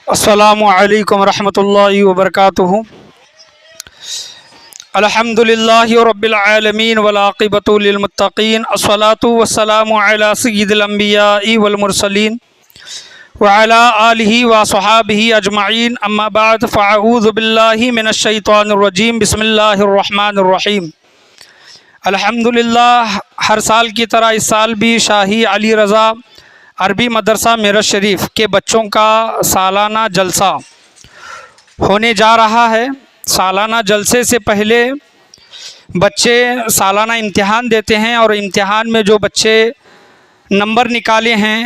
السلام علیکم ورحمۃ اللہ وبرکاتہ۔ الحمد للہ رب العالمین والعاقبۃ للمتقین، الصلاۃ والسلام علی سید الانبیاء والمرسلین وعلی آلہ وصحابہ اجمعین، اما بعد فاعوذ باللہ من الشیطان الرجیم، بسم اللہ الرحمن الرحیم۔ الحمد للہ، ہر سال کی طرح اس سال بھی شاہی علی رضا عربی مدرسہ میرٹھ شریف کے بچوں کا سالانہ جلسہ ہونے جا رہا ہے۔ سالانہ جلسے سے پہلے بچے سالانہ امتحان دیتے ہیں، اور امتحان میں جو بچے نمبر نکالے ہیں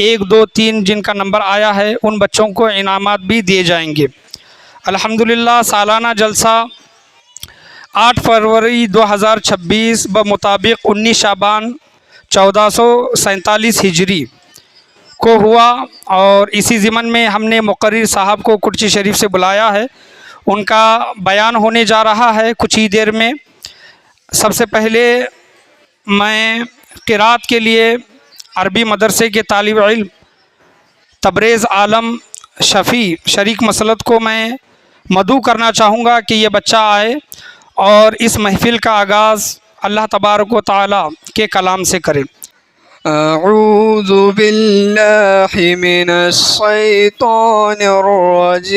1 2 3 جن کا نمبر آیا ہے، ان بچوں کو انعامات بھی دیے جائیں گے۔ الحمدللہ سالانہ جلسہ 8 فروری 2026 بمطابق 19 شعبان 1447 ہجری کو ہوا، اور اسی ضمن میں ہم نے مقرر صاحب کو کرچی شریف سے بلایا ہے۔ ان کا بیان ہونے جا رہا ہے کچھ ہی دیر میں۔ سب سے پہلے میں قرات کے لیے عربی مدرسے کے طالب علم تبریز عالم شفیع شریک مسلط کو میں مدعو کرنا چاہوں گا کہ یہ بچہ آئے اور اس محفل کا آغاز اللہ تبارک و تعالی کے کلام سے کرے۔ اعوذ باللہ من الشیطان الرجیم،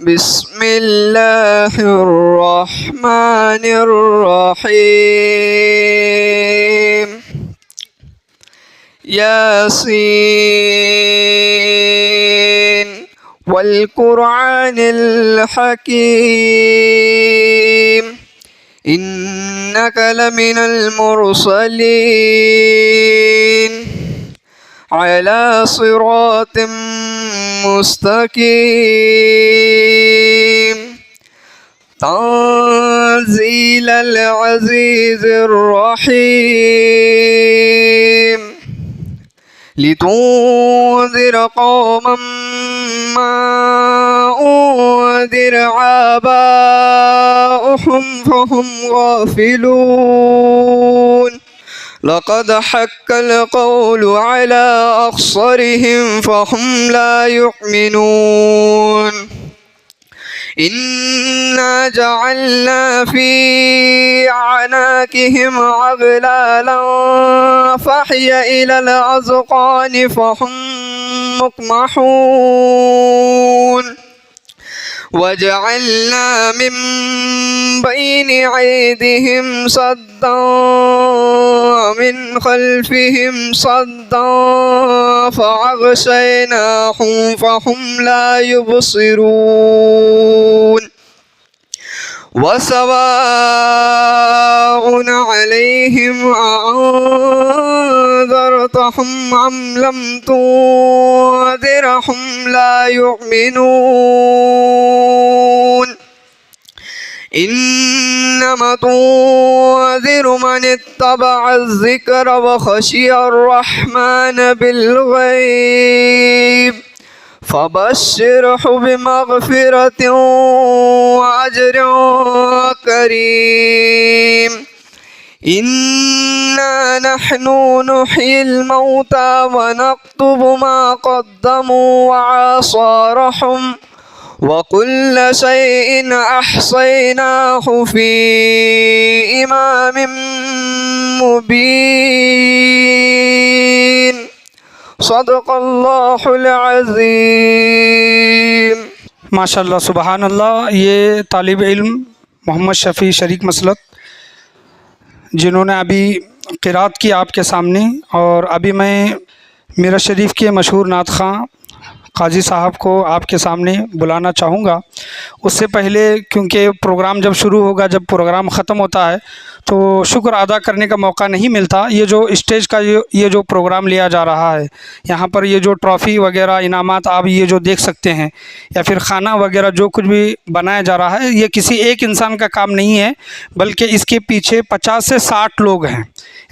بسم اللہ الرحمن الرحیم، یاسین والقرآن الحکیم، إنك لمن المرسلين على صراط مستقيم، تنزيل العزيز الرحيم، لتنذر قوما ما أنذر آباؤهم فهم غافلون، لقد حق القول على أكثرهم فهم لا يؤمنون، إنا جعلنا في أعناقهم أغلالا فهي إلى الأذقان فهم مقمحون، وجعلنا من بين أيديهم سدا ومن خلفهم سدا فأغشيناهم فهم لا يبصرون، وسواء عليهم أأنذرتهم أم لم تنذرهم لا يؤمنون، إنما تنذر من اتبع الذكر وخشي الرحمن بالغيب، فبشره بمغفرة وأجر كريم، إنا نحن نحيي الموتى ونكتب ما قدموا وآثارهم وكل شيء أحصيناه في إمام مبين، صدق اللہ العظیم۔ ماشاء اللہ، سبحان اللہ۔ یہ طالب علم محمد شفیع شریک مسلط جنہوں نے ابھی قرات کی آپ کے سامنے، اور ابھی میں میرٹھ شریف کے مشہور نعت خواں قاضی صاحب کو آپ کے سامنے بلانا چاہوں گا۔ اس سے پہلے کیونکہ پروگرام جب شروع ہوگا، جب پروگرام ختم ہوتا ہے تو شکر ادا کرنے کا موقع نہیں ملتا۔ یہ جو اسٹیج کا یہ جو پروگرام لیا جا رہا ہے، یہاں پر یہ جو ٹرافی وغیرہ انعامات آپ یہ جو دیکھ سکتے ہیں، یا پھر کھانا وغیرہ جو کچھ بھی بنایا جا رہا ہے، یہ کسی ایک انسان کا کام نہیں ہے، بلکہ اس کے پیچھے 50 سے 60 لوگ ہیں۔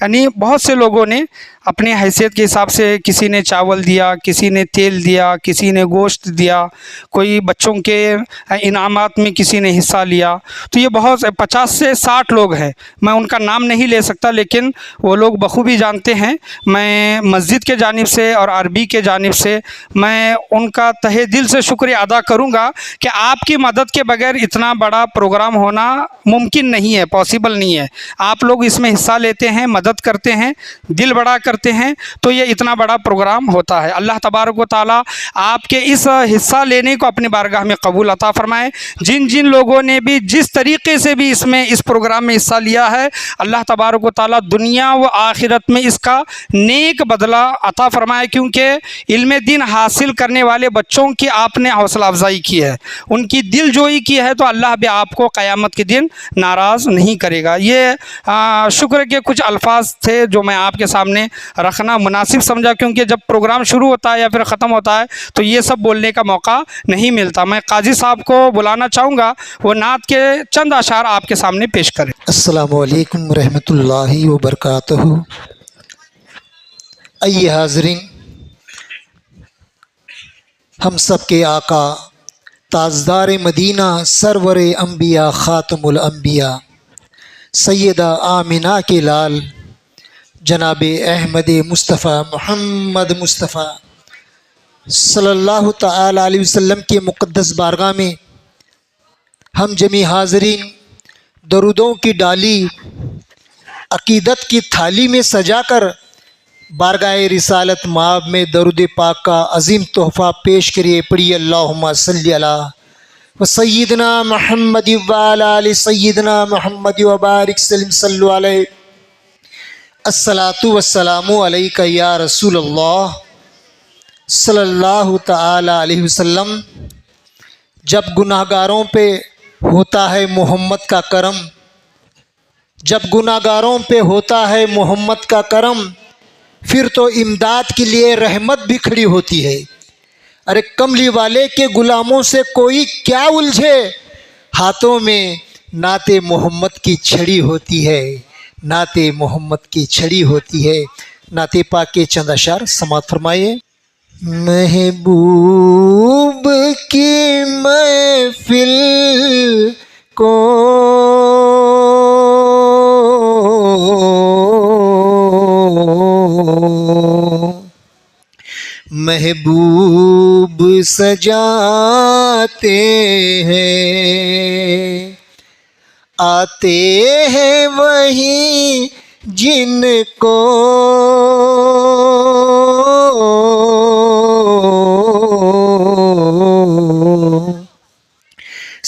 یعنی بہت سے لوگوں نے اپنی حیثیت کے حساب سے، کسی نے چاول دیا، کسی نے تیل دیا، کسی نے گوشت دیا، کوئی بچوں کے انعامات میں کسی نے حصہ لیا، تو یہ بہت 50 سے 60 لوگ ہیں، میں ان کا نام نہیں لے سکتا، لیکن وہ لوگ بخوبی جانتے ہیں۔ میں مسجد کے جانب سے اور عربی کے جانب سے میں ان کا تہہ دل سے شکریہ ادا کروں گا کہ آپ کی مدد کے بغیر اتنا بڑا پروگرام ہونا ممکن نہیں ہے، پاسبل نہیں ہے۔ آپ لوگ اس میں حصہ لیتے ہیں، مدد کرتے ہیں، دل بڑا کرتے ہیں، تو یہ اتنا بڑا پروگرام ہوتا ہے۔ اللہ تبارک و تعالیٰ آپ کے اس حصہ لینے کو اپنی بارگاہ میں قبول عطا فرمائے۔ جن جن لوگوں نے بھی جس طریقے سے بھی اس پروگرام میں حصہ لیا ہے، اللہ تبارک و تعالیٰ دنیا و آخرت میں اس کا نیک بدلہ عطا فرمائے، کیونکہ علم دین حاصل کرنے والے بچوں کی آپ نے حوصلہ افزائی کی ہے، ان کی دل جوئی کی ہے، تو اللہ بھی آپ کو قیامت کے دن ناراض نہیں کرے گا۔ یہ شکر کے کچھ الفاظ تھے جو میں آپ کے سامنے رکھنا مناسب سمجھا، کیونکہ جب پروگرام شروع ہوتا ہے یا پھر ختم ہوتا ہے تو یہ سب بولنے کا موقع نہیں ملتا۔ میں قاضی صاحب کو بلانا چاہوں گا، وہ نعت کے چند اشعار آپ کے سامنے پیش کریں۔ السلام علیکم ورحمۃ اللہ وبرکاتہ۔ آئیے حاضرین، ہم سب کے آقا تاجدار مدینہ سرور انبیاء خاتم الانبیاء سیدہ آمنہ کے لال جناب احمد مصطفیٰ محمد مصطفیٰ صلی اللہ تعالی علیہ وسلم کے مقدس بارگاہ میں ہم جمیع حاضرین درودوں کی ڈالی عقیدت کی تھالی میں سجا کر بارگاہ رسالت مآب میں درود پاک کا عظیم تحفہ پیش کریے۔ پڑھیے اللہم صلی علی و سیدنا محمد وعلی آل سیدنا محمد وبارک سلم صلو علیہ۔ الصلاۃ والسلام علیک یا رسول اللہ صلی اللہ تعالی علیہ وسلم۔ جب گناہ گاروں پہ ہوتا ہے محمد کا کرم، جب گناہ گاروں پہ ہوتا ہے محمد کا کرم، پھر تو امداد کے لیے رحمت بھی کھڑی ہوتی ہے۔ ارے کملی والے کے غلاموں سے کوئی کیا الجھے، ہاتھوں میں نعت محمد کی چھڑی ہوتی ہے، نعت محمد کی چھڑی ہوتی ہے۔ نعت پاک کے چند اشعار سماعت فرمائیے۔ محبوب کی محفل کو محبوب سجاتے ہیں، آتے ہیں وہی جن کو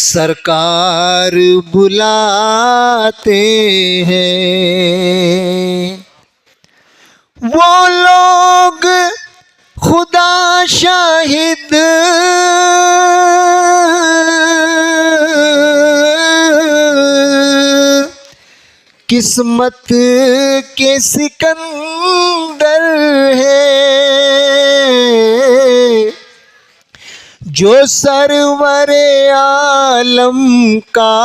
سرکار بلاتے ہیں۔ وہ لوگ خدا شاہد قسمت کے سکندر ہے، جو سرور عالم کا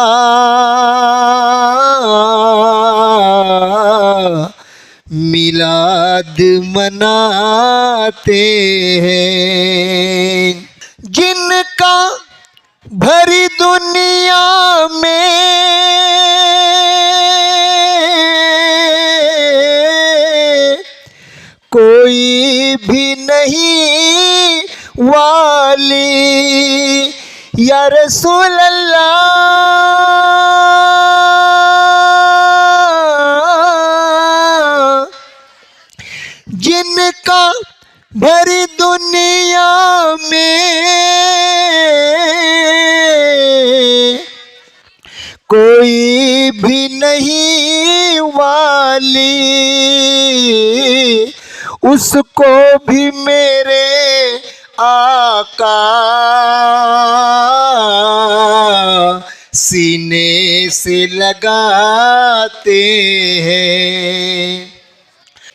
میلاد مناتے ہیں، جن کا بھری دنیا میں کوئی بھی نہیں والی یا رسول اللہ، جن کا بھری دنیا میں کوئی بھی نہیں والی، اس کو بھی میرے آقا سینے سے لگاتے ہیں۔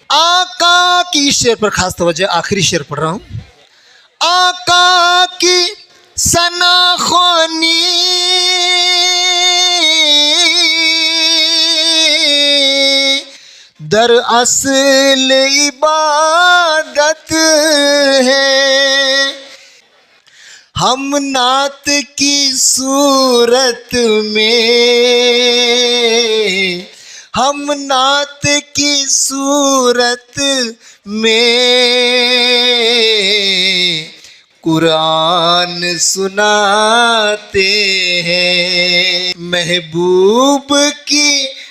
آقا کی شعر پر خاص توجہ، آخری شعر پڑھ رہا ہوں۔ آقا کی ثنا خوانی در اصل عبادت ہے، ہم نعت کی صورت میں، ہم نعت کی صورت میں قرآن سناتے ہیں، محبوب کی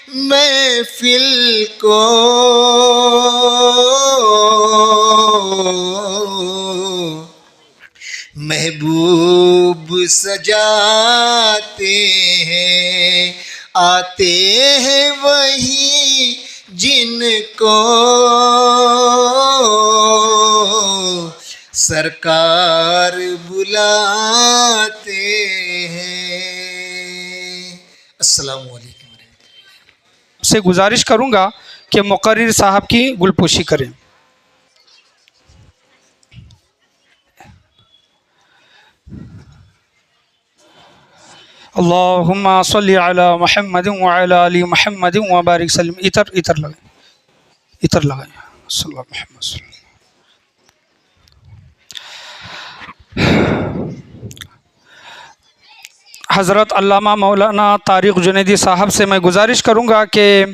محفل کو محبوب سجاتے ہیں، آتے ہیں وہی جن کو سرکار بلاتے ہیں۔ السلام علیکم۔ سے گزارش کروں گا کہ مقرر صاحب کی گلپوشی کریں۔ اللہم صلی علی محمد وعلی آل محمد وبارک وسلم۔ عطر لگائیں، عطر لگائیں۔ صلی اللہ محمد صلی اللہ۔ حضرت علامہ مولانا طارق جنیدی صاحب سے میں گزارش کروں گا کہ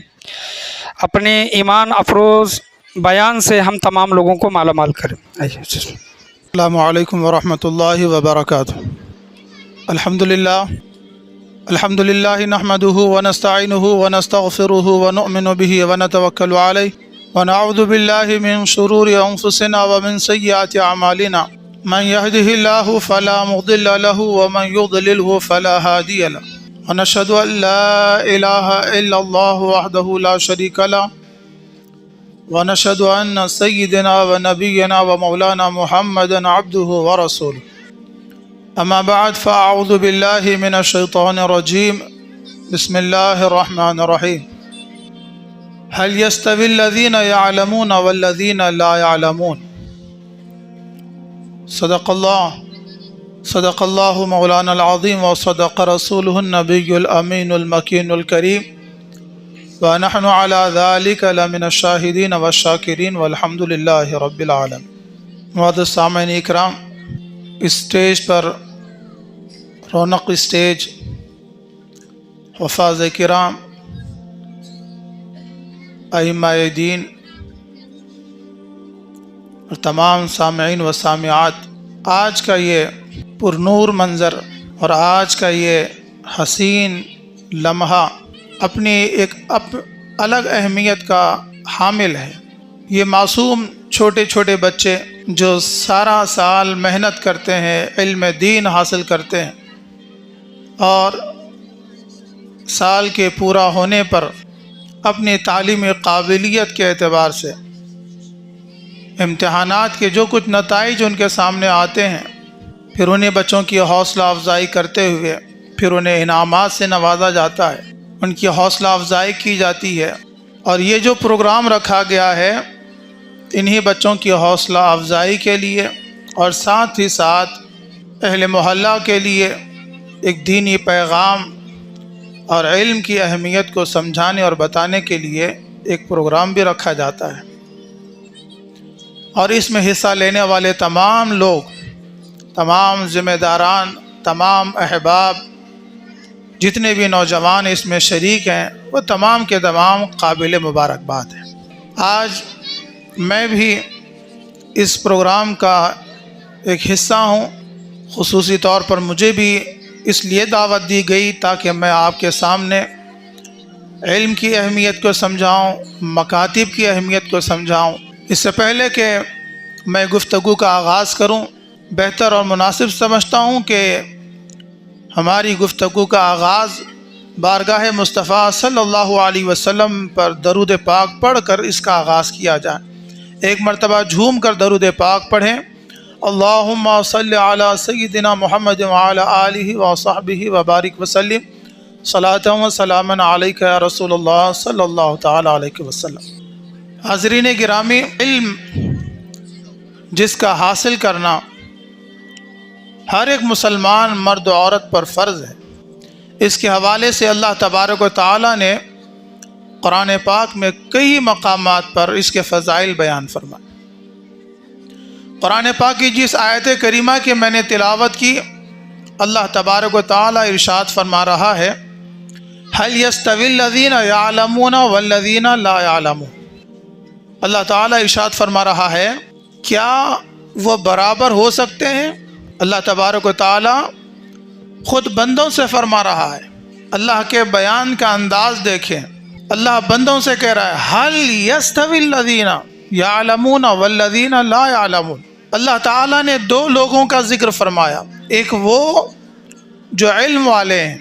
اپنے ایمان افروز بیان سے ہم تمام لوگوں کو مالا مال کریں۔ السلام علیکم ورحمۃ اللہ وبرکاتہ۔ الحمد للہ نحمده ونستعینه ونستغفره ونؤمن به ونتوکل علیہ ونعوذ باللہ من شرور انفسنا ومن سیئات اعمالنا، من يهده الله فلا مضل له ومن يضلله فلا هادي له، ونشهد أن لا إله إلا الله وحده لا شريك له، ونشهد أن سيدنا ونبينا ومولانا محمدا عبده ورسوله، أما بعد فأعوذ بالله من الشيطان الرجيم، بسم الله الرحمن الرحيم، هل يستوي الذين يعلمون والذين لا يعلمون؟ صدق اللہ مولانا العظیم وصدق رسوله النبی الامین المکین الکریم، ونحن على ذلك لمن الشاہدین والشاکرین والحمد للہ رب العالمین۔ معزز سامعین اکرام، اسٹیج پر رونق اسٹیج، حفاظ کرام، ائمہ دین اور تمام سامعین و سامعات، آج کا یہ پرنور منظر اور آج کا یہ حسین لمحہ اپنی ایک الگ اہمیت کا حامل ہے۔ یہ معصوم چھوٹے چھوٹے بچے جو سارا سال محنت کرتے ہیں، علم دین حاصل کرتے ہیں، اور سال کے پورا ہونے پر اپنی تعلیمی قابلیت کے اعتبار سے امتحانات کے جو کچھ نتائج ان کے سامنے آتے ہیں، پھر انہیں بچوں کی حوصلہ افزائی کرتے ہوئے پھر انہیں انعامات سے نوازا جاتا ہے، ان کی حوصلہ افزائی کی جاتی ہے۔ اور یہ جو پروگرام رکھا گیا ہے انہی بچوں کی حوصلہ افزائی کے لیے اور ساتھ ہی ساتھ اہل محلہ کے لیے ایک دینی پیغام اور علم کی اہمیت کو سمجھانے اور بتانے کے لیے ایک پروگرام بھی رکھا جاتا ہے، اور اس میں حصہ لینے والے تمام لوگ، تمام ذمہ داران، تمام احباب، جتنے بھی نوجوان اس میں شریک ہیں، وہ تمام کے تمام قابل مبارکباد ہیں۔ آج میں بھی اس پروگرام کا ایک حصہ ہوں، خصوصی طور پر مجھے بھی اس لیے دعوت دی گئی تاکہ میں آپ کے سامنے علم کی اہمیت کو سمجھاؤں، مکاتب کی اہمیت کو سمجھاؤں۔ اس سے پہلے کہ میں گفتگو کا آغاز کروں، بہتر اور مناسب سمجھتا ہوں کہ ہماری گفتگو کا آغاز بارگاہ مصطفیٰ صلی اللہ علیہ وسلم پر درود پاک پڑھ کر اس کا آغاز کیا جائے۔ ایک مرتبہ جھوم کر درود پاک پڑھیں۔ اللہم صلی علی سیدنا محمد وعلی آلہ وصحبہ وبارک وسلم، صلاۃ و سلاما علیک یا رسول اللہ صلی اللہ تعالی علیہ وسلم۔ حاضرین گرامی، علم جس کا حاصل کرنا ہر ایک مسلمان مرد و عورت پر فرض ہے، اس کے حوالے سے اللہ تبارک و تعالی نے قرآن پاک میں کئی مقامات پر اس کے فضائل بیان فرمائے۔ قرآن پاک کی جس آیت کریمہ کی میں نے تلاوت کی، اللہ تبارک و تعالی ارشاد فرما رہا ہے هل يستوي الذين يعلمون والذين لا يعلمون۔ اللہ تعالی ارشاد فرما رہا ہے کیا وہ برابر ہو سکتے ہیں؟ اللہ تبارک و تعالی خود بندوں سے فرما رہا ہے۔ اللہ کے بیان کا انداز دیکھیں، اللہ بندوں سے کہہ رہا ہے هل يستوي الذين يعلمون والذين لا يعلمون۔ اللہ تعالیٰ نے دو لوگوں کا ذکر فرمایا، ایک وہ جو علم والے ہیں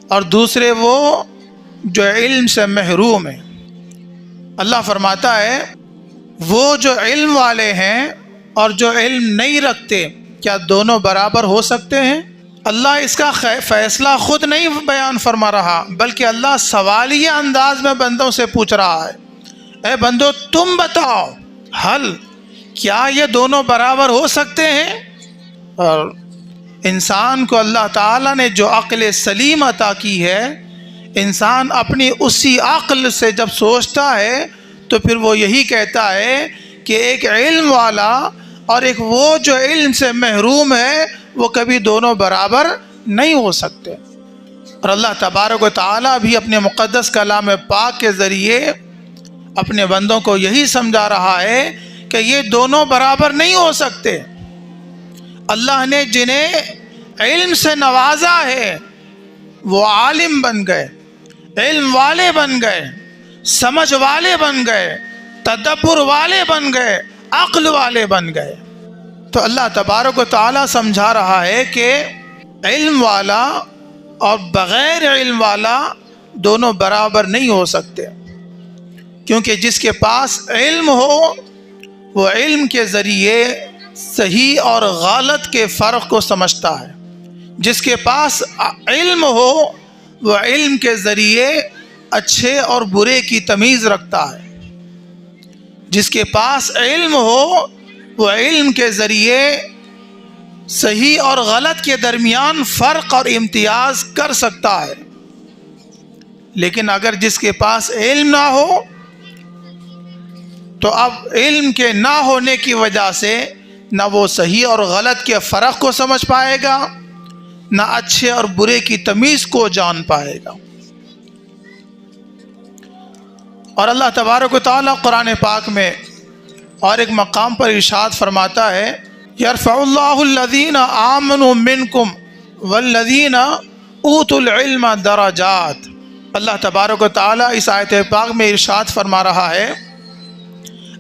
اور دوسرے وہ جو علم سے محروم ہیں۔ اللہ فرماتا ہے وہ جو علم والے ہیں اور جو علم نہیں رکھتے، کیا دونوں برابر ہو سکتے ہیں؟ اللہ اس کا فیصلہ خود نہیں بیان فرما رہا، بلکہ اللہ سوالیہ انداز میں بندوں سے پوچھ رہا ہے، اے بندو تم بتاؤ حل کیا یہ دونوں برابر ہو سکتے ہیں؟ اور انسان کو اللہ تعالیٰ نے جو عقل سلیم عطا کی ہے، انسان اپنی اسی عقل سے جب سوچتا ہے تو پھر وہ یہی کہتا ہے کہ ایک علم والا اور ایک وہ جو علم سے محروم ہے، وہ کبھی دونوں برابر نہیں ہو سکتے۔ اور اللہ تبارک و تعالیٰ بھی اپنے مقدس کلام پاک کے ذریعے اپنے بندوں کو یہی سمجھا رہا ہے کہ یہ دونوں برابر نہیں ہو سکتے۔ اللہ نے جنہیں علم سے نوازا ہے وہ عالم بن گئے، علم والے بن گئے، سمجھ والے بن گئے، تدبر والے بن گئے، عقل والے بن گئے۔ تو اللہ تبارک و تعالیٰ سمجھا رہا ہے کہ علم والا اور بغیر علم والا دونوں برابر نہیں ہو سکتے، کیونکہ جس کے پاس علم ہو وہ علم کے ذریعے صحیح اور غلط کے فرق کو سمجھتا ہے، جس کے پاس علم ہو وہ علم کے ذریعے اچھے اور برے کی تمیز رکھتا ہے، جس کے پاس علم ہو وہ علم کے ذریعے صحیح اور غلط کے درمیان فرق اور امتیاز کر سکتا ہے۔ لیکن اگر جس کے پاس علم نہ ہو تو اب علم کے نہ ہونے کی وجہ سے نہ وہ صحیح اور غلط کے فرق کو سمجھ پائے گا، نہ اچھے اور برے کی تمیز کو جان پائے گا۔ اور اللہ تبارک و تعالیٰ قرآن پاک میں اور ایک مقام پر ارشاد فرماتا ہے یرفع اللہ الذین آمنوا منکم والذین اوتوا العلم درجات۔ اللہ تبارک و تعالیٰ اس آیت پاک میں ارشاد فرما رہا ہے،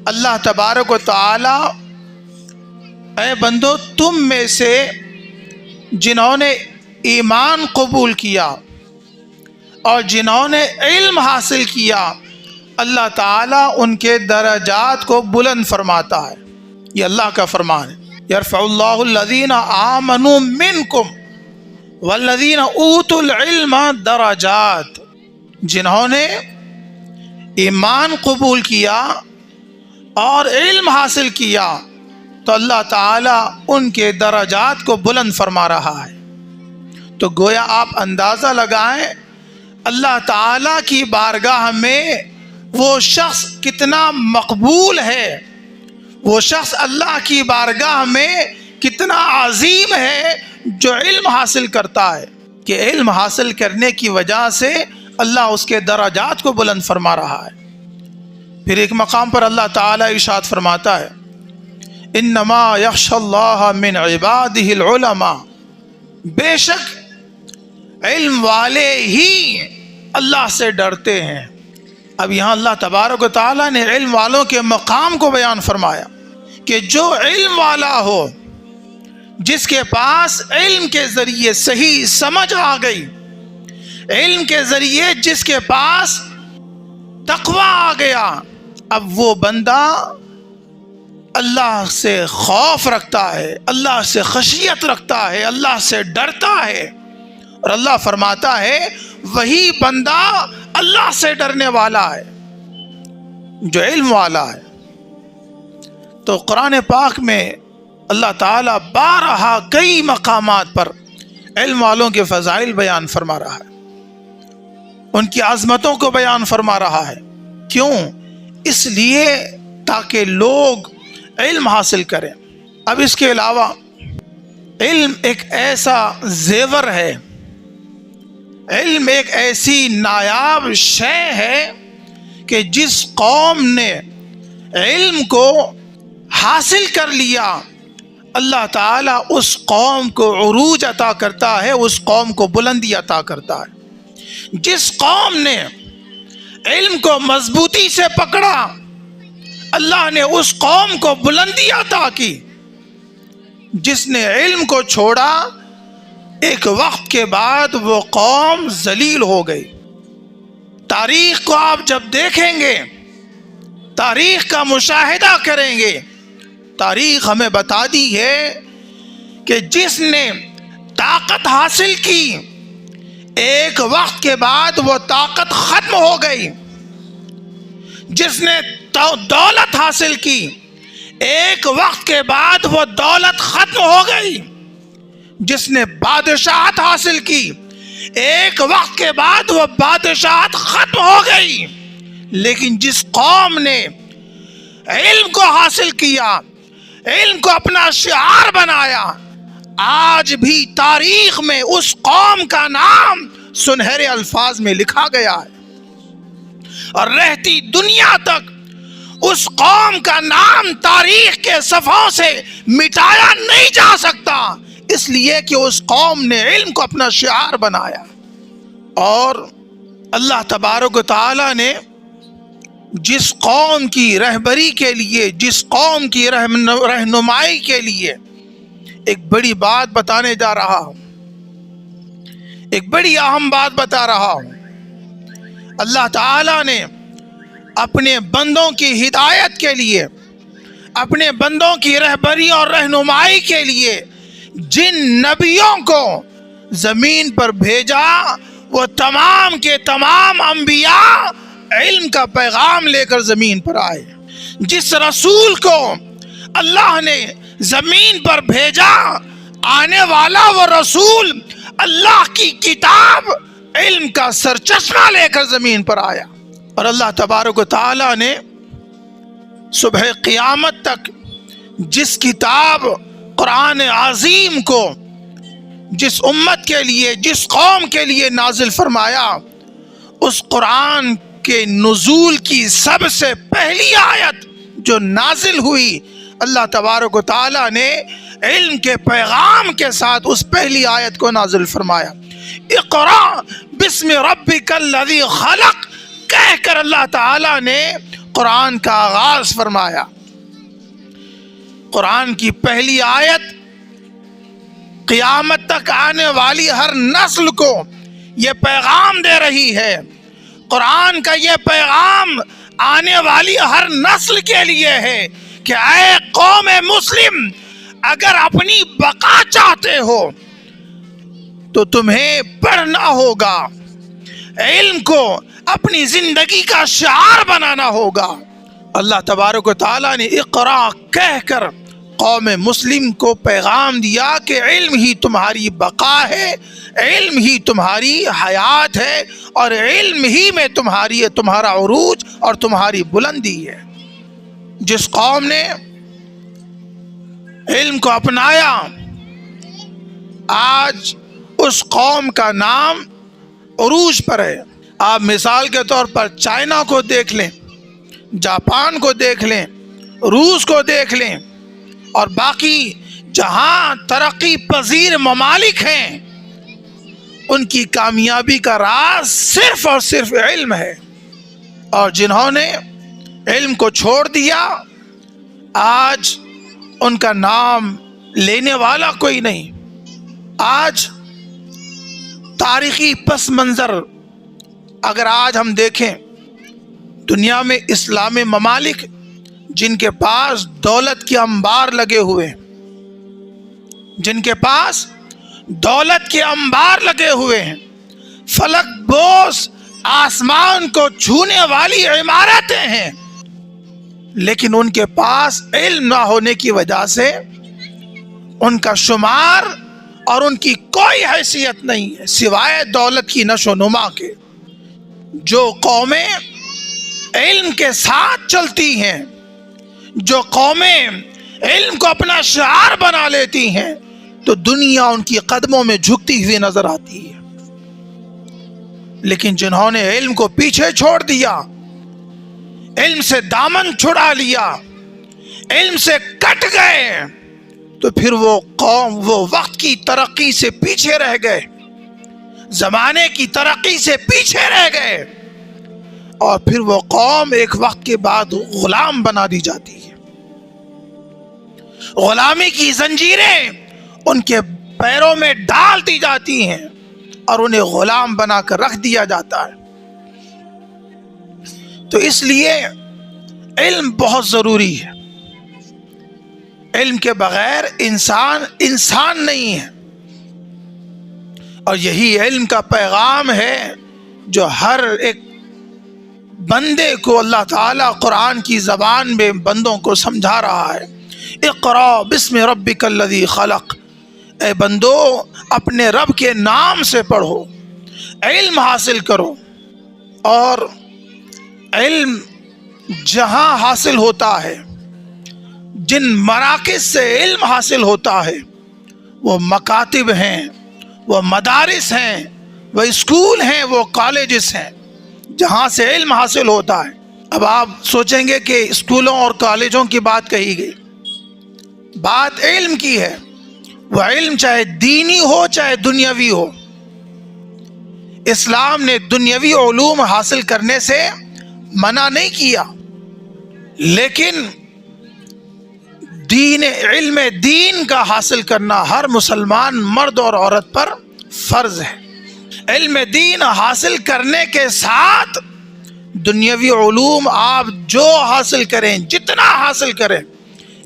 اللہ تبارک و تعالیٰ اے بندو تم میں سے جنہوں نے ایمان قبول کیا اور جنہوں نے علم حاصل کیا، اللہ تعالیٰ ان کے درجات کو بلند فرماتا ہے۔ یہ اللہ کا فرمان ہے، یرفع اللہ الذین آمنوا منکم والذین اوتوا العلم درجات۔ جنہوں نے ایمان قبول کیا اور علم حاصل کیا تو اللہ تعالیٰ ان کے درجات کو بلند فرما رہا ہے۔ تو گویا آپ اندازہ لگائیں اللہ تعالیٰ کی بارگاہ میں وہ شخص کتنا مقبول ہے، وہ شخص اللہ کی بارگاہ میں کتنا عظیم ہے جو علم حاصل کرتا ہے، کہ علم حاصل کرنے کی وجہ سے اللہ اس کے درجات کو بلند فرما رہا ہے۔ پھر ایک مقام پر اللہ تعالیٰ ارشاد فرماتا ہے انما یخشی اللہ من عبادہ العلماء، بے شک علم والے ہی اللہ سے ڈرتے ہیں۔ اب یہاں اللہ تبارک و تعالیٰ نے علم والوں کے مقام کو بیان فرمایا کہ جو علم والا ہو، جس کے پاس علم کے ذریعے صحیح سمجھ آ گئی، علم کے ذریعے جس کے پاس تقوی آ گیا، اب وہ بندہ اللہ سے خوف رکھتا ہے، اللہ سے خشیت رکھتا ہے، اللہ سے ڈرتا ہے۔ اور اللہ فرماتا ہے وہی بندہ اللہ سے ڈرنے والا ہے جو علم والا ہے۔ تو قرآن پاک میں اللہ تعالیٰ بارہا کئی مقامات پر علم والوں کے فضائل بیان فرما رہا ہے، ان کی عظمتوں کو بیان فرما رہا ہے۔ کیوں؟ اس لیے تاکہ لوگ علم حاصل کریں۔ اب اس کے علاوہ علم ایک ایسا زیور ہے، علم ایک ایسی نایاب شے ہے کہ جس قوم نے علم کو حاصل کر لیا، اللہ تعالیٰ اس قوم کو عروج عطا کرتا ہے، اس قوم کو بلندی عطا کرتا ہے۔ جس قوم نے علم کو مضبوطی سے پکڑا، اللہ نے اس قوم کو بلندی عطا کی۔ جس نے علم کو چھوڑا، ایک وقت کے بعد وہ قوم ذلیل ہو گئی۔ تاریخ کو آپ جب دیکھیں گے، تاریخ کا مشاہدہ کریں گے، تاریخ ہمیں بتا دی ہے کہ جس نے طاقت حاصل کی، ایک وقت کے بعد وہ طاقت ختم ہو گئی۔ جس نے دولت حاصل کی، ایک وقت کے بعد وہ دولت ختم ہو گئی۔ جس نے بادشاہت حاصل کی، ایک وقت کے بعد وہ بادشاہت ختم ہو گئی۔ لیکن جس قوم نے علم کو حاصل کیا، علم کو اپنا شعار بنایا، آج بھی تاریخ میں اس قوم کا نام سنہرے الفاظ میں لکھا گیا ہے، اور رہتی دنیا تک اس قوم کا نام تاریخ کے صفحوں سے مٹایا نہیں جا سکتا، اس لیے کہ اس قوم نے علم کو اپنا شعار بنایا۔ اور اللہ تبارک و تعالی نے جس قوم کی رہبری کے لیے، جس قوم کی رہنمائی کے لیے ایک بڑی بات بتانے جا رہا ہوں، ایک بڑی اہم بات بتا رہا ہوں۔ اللہ تعالی نے اپنے بندوں کی ہدایت کے لیے، اپنے بندوں کی رہبری اور رہنمائی کے لیے جن نبیوں کو زمین پر بھیجا، وہ تمام کے تمام انبیاء علم کا پیغام لے کر زمین پر آئے۔ جس رسول کو اللہ نے زمین پر بھیجا، آنے والا وہ رسول اللہ کی کتاب علم کا سرچشمہ لے کر زمین پر آیا۔ اور اللہ تبارک و تعالی نے صبح قیامت تک جس کتاب قرآن عظیم کو جس امت کے لیے، جس قوم کے لیے نازل فرمایا، اس قرآن کے نزول کی سب سے پہلی آیت جو نازل ہوئی، اللہ تبارک و تعالی نے علم کے پیغام کے ساتھ اس پہلی آیت کو نازل فرمایا۔ اقرا بسم ربک الذی خلق کہہ کر اللہ تعالی نے قرآن کا آغاز فرمایا۔ قرآن کی پہلی آیت قیامت تک آنے والی ہر نسل کو یہ پیغام دے رہی ہے۔ قرآن کا یہ پیغام آنے والی ہر نسل کے لیے ہے کہ اے قوم مسلم، اگر اپنی بقا چاہتے ہو تو تمہیں پڑھنا ہوگا، علم کو اپنی زندگی کا شعار بنانا ہوگا۔ اللہ تبارک و تعالیٰ نے اقرا کہہ کر قوم مسلم کو پیغام دیا کہ علم ہی تمہاری بقا ہے، علم ہی تمہاری حیات ہے، اور علم ہی میں تمہارا عروج اور تمہاری بلندی ہے۔ جس قوم نے علم کو اپنایا، آج اس قوم کا نام عروج پر ہے۔ آپ مثال کے طور پر چائنا کو دیکھ لیں، جاپان کو دیکھ لیں، روس کو دیکھ لیں، اور باقی جہاں ترقی پذیر ممالک ہیں، ان کی کامیابی کا راز صرف اور صرف علم ہے۔ اور جنہوں نے علم کو چھوڑ دیا، آج ان کا نام لینے والا کوئی نہیں۔ آج تاریخی پس منظر اگر آج ہم دیکھیں، دنیا میں اسلامی ممالک جن کے پاس دولت کے انبار لگے ہوئے ہیں، جن کے پاس دولت کے انبار لگے ہوئے ہیں، فلک بوس آسمان کو چھونے والی عمارتیں ہیں، لیکن ان کے پاس علم نہ ہونے کی وجہ سے ان کا شمار اور ان کی کوئی حیثیت نہیں ہے سوائے دولت کی نشو و نما کے۔ جو قومیں علم کے ساتھ چلتی ہیں، جو قومیں علم کو اپنا شعار بنا لیتی ہیں تو دنیا ان کی قدموں میں جھکتی ہوئی نظر آتی ہے، لیکن جنہوں نے علم کو پیچھے چھوڑ دیا، علم سے دامن چھڑا لیا، علم سے کٹ گئے، تو پھر وہ قوم وہ وقت کی ترقی سے پیچھے رہ گئے، زمانے کی ترقی سے پیچھے رہ گئے، اور پھر وہ قوم ایک وقت کے بعد غلام بنا دی جاتی ہے۔ غلامی کی زنجیریں ان کے پیروں میں ڈال دی جاتی ہیں اور انہیں غلام بنا کر رکھ دیا جاتا ہے۔ تو اس لیے علم بہت ضروری ہے، علم کے بغیر انسان نہیں ہے، اور یہی علم کا پیغام ہے جو ہر ایک بندے کو اللہ تعالیٰ قرآن کی زبان میں بندوں کو سمجھا رہا ہے۔ اقرا بسم ربک الذی خلق، اے بندو اپنے رب کے نام سے پڑھو، علم حاصل کرو۔ اور علم جہاں حاصل ہوتا ہے، جن مراکز سے علم حاصل ہوتا ہے، وہ مکاتب ہیں، وہ مدارس ہیں، وہ اسکول ہیں، وہ کالجز ہیں، جہاں سے علم حاصل ہوتا ہے۔ اب آپ سوچیں گے کہ اسکولوں اور کالجوں کی بات کہی گئی، بات علم کی ہے۔ وہ علم چاہے دینی ہو چاہے دنیاوی ہو، اسلام نے دنیاوی علوم حاصل کرنے سے منع نہیں کیا، لیکن علم دین کا حاصل کرنا ہر مسلمان مرد اور عورت پر فرض ہے۔ علم دین حاصل کرنے کے ساتھ دنیاوی علوم آپ جو حاصل کریں، جتنا حاصل کریں،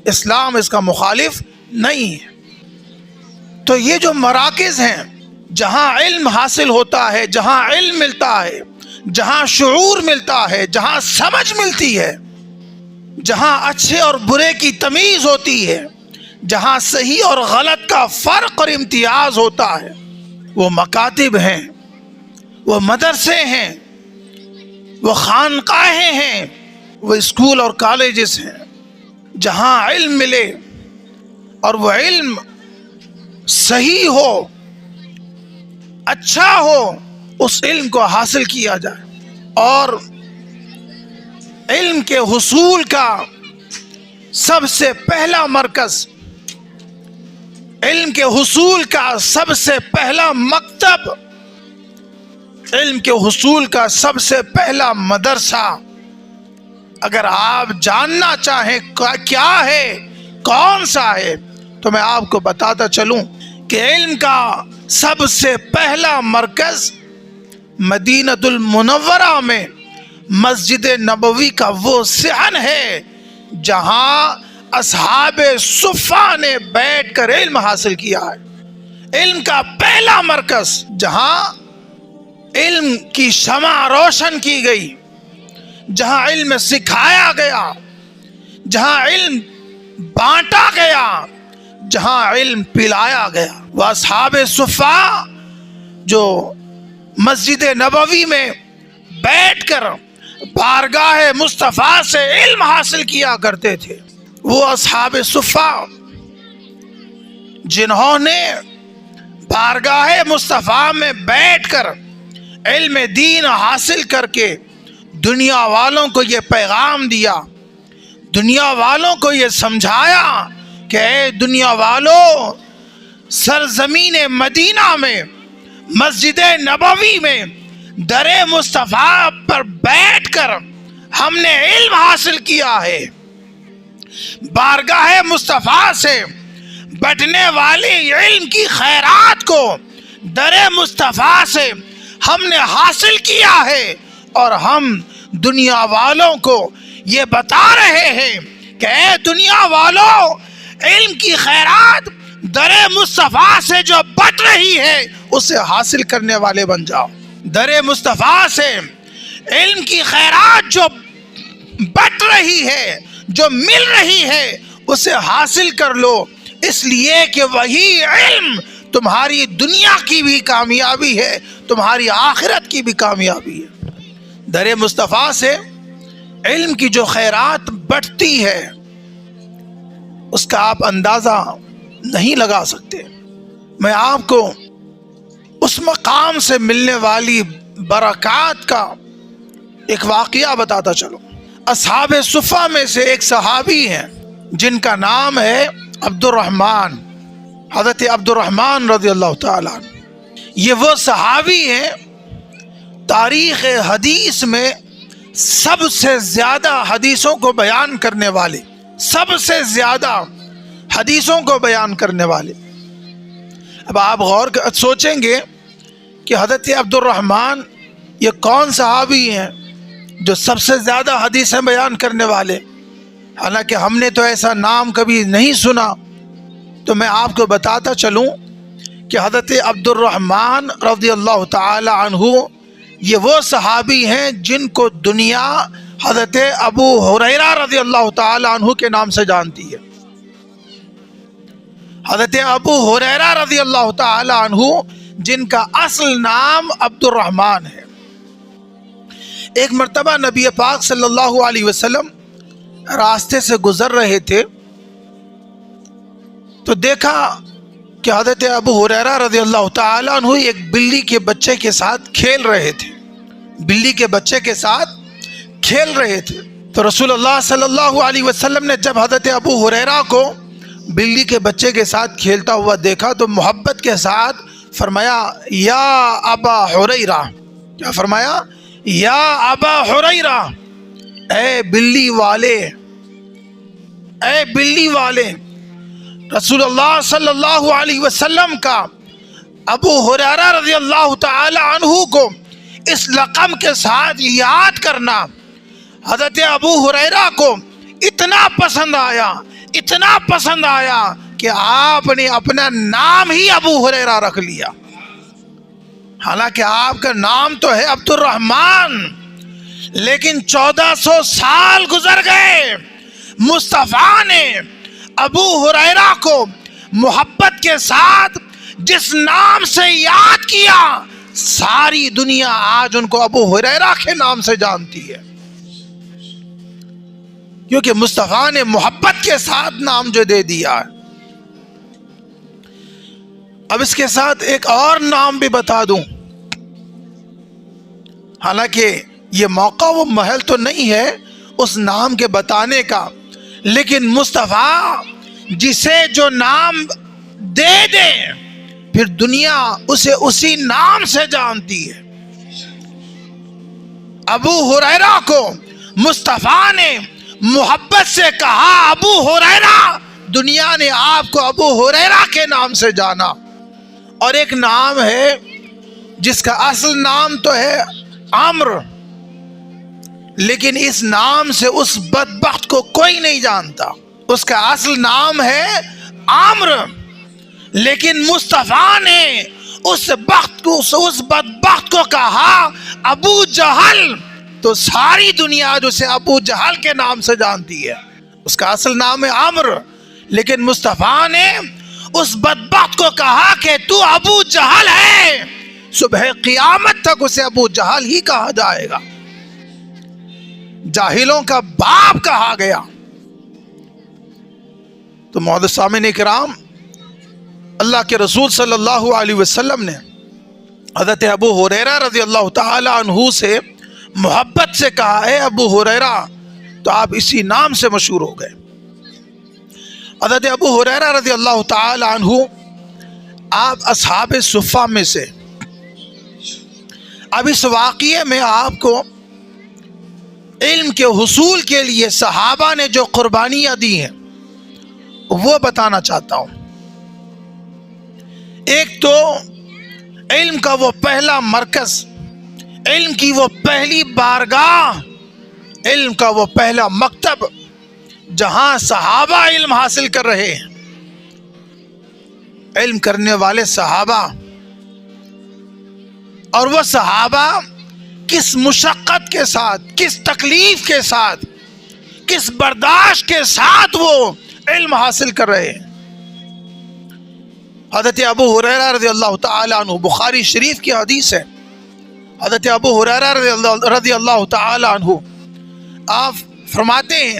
اسلام اس کا مخالف نہیں ہے۔ تو یہ جو مراکز ہیں جہاں علم حاصل ہوتا ہے، جہاں علم ملتا ہے، جہاں شعور ملتا ہے، جہاں سمجھ ملتی ہے، جہاں اچھے اور برے کی تمیز ہوتی ہے، جہاں صحیح اور غلط کا فرق اور امتیاز ہوتا ہے، وہ مکاتب ہیں، وہ مدرسے ہیں، وہ خانقاہیں ہیں، وہ اسکول اور کالجز ہیں، جہاں علم ملے اور وہ علم صحیح ہو، اچھا ہو، اس علم کو حاصل کیا جائے۔ اور علم کے حصول کا سب سے پہلا مرکز، علم کے حصول کا سب سے پہلا مکتب، علم کے حصول کا سب سے پہلا مدرسہ، اگر آپ جاننا چاہیں کیا ہے، کون سا ہے، تو میں آپ کو بتاتا چلوں کہ علم کا سب سے پہلا مرکز مدینہ المنورہ میں مسجد نبوی کا وہ صحن ہے جہاں اصحاب صفہ نے بیٹھ کر علم حاصل کیا ہے۔ علم کا پہلا مرکز جہاں علم کی شمع روشن کی گئی، جہاں علم سکھایا گیا، جہاں علم بانٹا گیا، جہاں علم پلایا گیا، وہ اصحاب صفہ جو مسجد نبوی میں بیٹھ کر بارگاہ مصطفیٰ سے علم حاصل کیا کرتے تھے، وہ اصحاب صفہ جنہوں نے بارگاہ مصطفیٰ میں بیٹھ کر علم دین حاصل کر کے دنیا والوں کو یہ پیغام دیا، دنیا والوں کو یہ سمجھایا کہ اے دنیا والوں، سرزمین مدینہ میں مسجد نبوی میں در مصطفیٰ پر بیٹھ کر ہم نے علم حاصل کیا ہے، بارگاہ مصطفیٰ سے بٹنے والی علم کی خیرات کو در مصطفیٰ سے ہم نے حاصل کیا ہے، اور ہم دنیا والوں کو یہ بتا رہے ہیں کہ اے دنیا والوں، علم کی خیرات در مصطفیٰ سے جو بٹ رہی ہے اسے حاصل کرنے والے بن جاؤ۔ در مصطفیٰ سے علم کی خیرات جو بٹ رہی ہے، جو مل رہی ہے، اسے حاصل کر لو، اس لیے کہ وہی علم تمہاری دنیا کی بھی کامیابی ہے، تمہاری آخرت کی بھی کامیابی ہے۔ در مصطفیٰ سے علم کی جو خیرات بٹتی ہے، اس کا آپ اندازہ نہیں لگا سکتے۔ میں آپ کو اس مقام سے ملنے والی برکات کا ایک واقعہ بتاتا چلوں۔ اصحاب صفہ میں سے ایک صحابی ہیں جن کا نام ہے عبد الرحمن، حضرت عبد الرحمن رضی اللہ تعالیٰ عنہ۔ یہ وہ صحابی ہیں تاریخ حدیث میں سب سے زیادہ حدیثوں کو بیان کرنے والے، سب سے زیادہ حدیثوں کو بیان کرنے والے۔ اب آپ غور سوچیں گے کہ حضرت عبد الرحمن یہ کون صحابی ہیں جو سب سے زیادہ حدیثیں بیان کرنے والے؟ حالانکہ ہم نے تو ایسا نام کبھی نہیں سنا۔ تو میں آپ کو بتاتا چلوں کہ حضرت عبد الرحمن رضی اللہ تعالی عنہ یہ وہ صحابی ہیں جن کو دنیا حضرت ابو ہریرہ رضی اللہ تعالی عنہ کے نام سے جانتی ہے۔ حضرت ابو ہریرہ رضی اللہ تعالی عنہ جن کا اصل نام عبد الرحمن ہے۔ ایک مرتبہ نبی پاک صلی اللہ علیہ وسلم راستے سے گزر رہے تھے تو دیکھا کہ حضرت ابو ہریرہ رضی اللہ تعالی عنہ ایک بلی کے بچے کے ساتھ کھیل رہے تھے، بلی کے بچے کے ساتھ کھیل رہے تھے۔ تو رسول اللہ صلی اللہ علیہ وسلم نے جب حضرت ابو ہریرہ کو بلی کے بچے کے ساتھ کھیلتا ہوا دیکھا تو محبت کے ساتھ فرمایا یا ابا ہریرہ، کیا فرمایا؟ یا ابا ہریرہ، اے بلی والے، اے بلی والے۔ رسول اللہ صلی اللہ علیہ وسلم کا ابو ہریرہ رضی اللہ تعالی عنہ کو اس لقب کے ساتھ یاد کرنا حضرت ابو ہریرہ کو اتنا پسند آیا، اتنا پسند آیا کہ آپ نے اپنا نام ہی ابو ہریرہ رکھ لیا۔ حالانکہ آپ کا نام تو ہے عبد الرحمن، لیکن 1400 سال گزر گئے، مصطفیٰ نے ابو ہریرہ کو محبت کے ساتھ جس نام سے یاد کیا، ساری دنیا آج ان کو ابو ہریرہ کے نام سے جانتی ہے، کیونکہ مصطفیٰ نے محبت کے ساتھ نام جو دے دیا ہے۔ اب اس کے ساتھ ایک اور نام بھی بتا دوں، حالانکہ یہ موقع و محل تو نہیں ہے اس نام کے بتانے کا، لیکن مصطفیٰ جسے جو نام دے دے پھر دنیا اسے اسی نام سے جانتی ہے۔ ابو ہریرہ کو مصطفیٰ نے محبت سے کہا ابو ہریرہ، دنیا نے آپ کو ابو ہریرہ کے نام سے جانا۔ اور ایک نام ہے جس کا اصل نام تو ہے عمرو، لیکن اس نام سے اس بدبخت کو کوئی نہیں جانتا۔ اس کا اصل نام ہے عمرو، لیکن مصطفیٰ نے اس بدبخت کو کہا ابو جہل، تو ساری دنیا اسے ابو جہل کے نام سے جانتی ہے۔ اس کا اصل نام ہے عمرو، لیکن مصطفیٰ نے اس بدبخت کو کہا کہ تو ابو جہل ہے، صبح قیامت تک اسے ابو جہل ہی کہا جائے گا، جاہلوں کا باپ کہا گیا۔ تو معزز سامعین کرام، اللہ کے رسول صلی اللہ علیہ وسلم نے حضرت ابو ہریرہ رضی اللہ تعالی عنہ سے محبت سے کہا اے ابو ہریرہ، تو آپ اسی نام سے مشہور ہو گئے۔ حضرت ابو ہریرہ رضی اللہ تعالی عنہ آپ اصحاب صفہ میں سے۔ اب اس واقعے میں آپ کو علم کے حصول کے لیے صحابہ نے جو قربانیاں دی ہیں وہ بتانا چاہتا ہوں۔ ایک تو علم کا وہ پہلا مرکز، علم کی وہ پہلی بارگاہ، علم کا وہ پہلا مکتب جہاں صحابہ علم حاصل کر رہے ہیں، علم کرنے والے صحابہ۔ اور وہ صحابہ کس مشقت کے ساتھ، کس تکلیف کے ساتھ، کس برداشت کے ساتھ وہ علم حاصل کر رہے ہیں۔ حضرت ابو ہریرہ رضی اللہ تعالی عنہ، بخاری شریف کی حدیث ہے، حضرت ابو ہریرہ رضی اللہ تعالی عنہ آپ فرماتے ہیں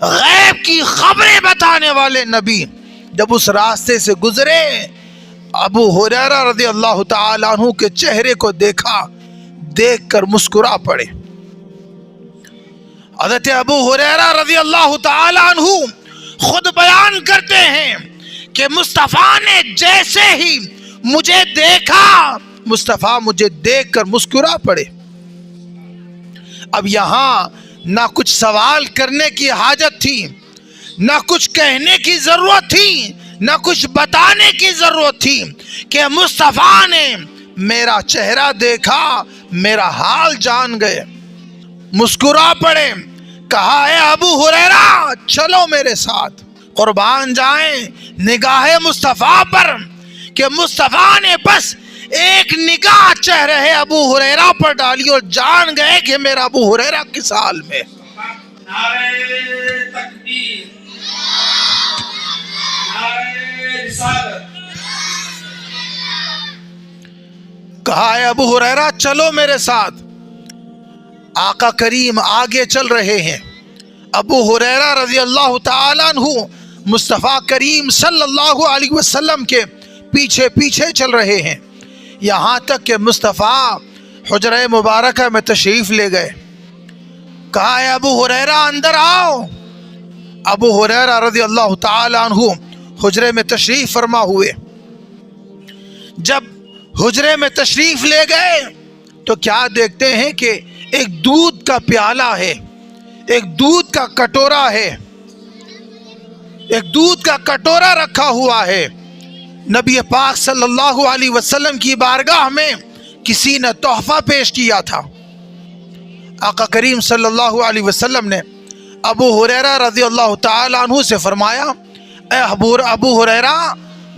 غیب کی خبریں بتانے والے نبی جب اس راستے سے گزرے، ابو ہریرہ رضی اللہ تعالیٰ عنہ کے چہرے کو دیکھا، دیکھ کر مسکرا پڑے۔ حضرت ابو ہریرہ رضی اللہ تعالیٰ عنہ خود بیان کرتے ہیں کہ مصطفیٰ نے جیسے ہی مجھے دیکھا، مصطفیٰ مجھے دیکھ کر مسکرا پڑے۔ اب یہاں نہ کچھ سوال کرنے کی حاجت تھی، نہ کچھ کہنے کی ضرورت تھی، نہ کچھ بتانے کی ضرورت تھی کہ مصطفیٰ نے میرا چہرہ دیکھا، میرا حال جان گئے، مسکرا پڑے، کہا اے ابو ہریرہ چلو میرے ساتھ۔ قربان جائیں نگاہ مصطفیٰ پر کہ مصطفیٰ نے بس ایک نگاہ چہرے ابو ہریرہ پر ڈالی اور جان گئے کہ میرا ابو ہریرہ کس حال میں۔ نعرہ تکبیر، نعرہ رسالت۔ کہا اے ابو ہریرہ چلو میرے ساتھ۔ آقا کریم آگے چل رہے ہیں، ابو ہریرہ رضی اللہ تعالیٰ عنہ مصطفیٰ کریم صلی اللہ علیہ وسلم کے پیچھے پیچھے چل رہے ہیں، یہاں تک کہ مصطفیٰ حجرہ مبارکہ میں تشریف لے گئے۔ کہا اے ابو ہریرہ اندر آؤ۔ ابو ہریرہ رضی اللہ تعالیٰ عنہ حجرے میں تشریف فرما ہوئے۔ جب حجرے میں تشریف لے گئے تو کیا دیکھتے ہیں کہ ایک دودھ کا پیالہ ہے، ایک دودھ کا کٹورا ہے، ایک دودھ کا کٹورا رکھا ہوا ہے۔ نبی پاک صلی اللہ علیہ وسلم کی بارگاہ میں کسی نے تحفہ پیش کیا تھا۔ آقا کریم صلی اللہ علیہ وسلم نے ابو ہریرہ رضی اللہ تعالیٰ عنہ سے فرمایا اے ابو ہریرہ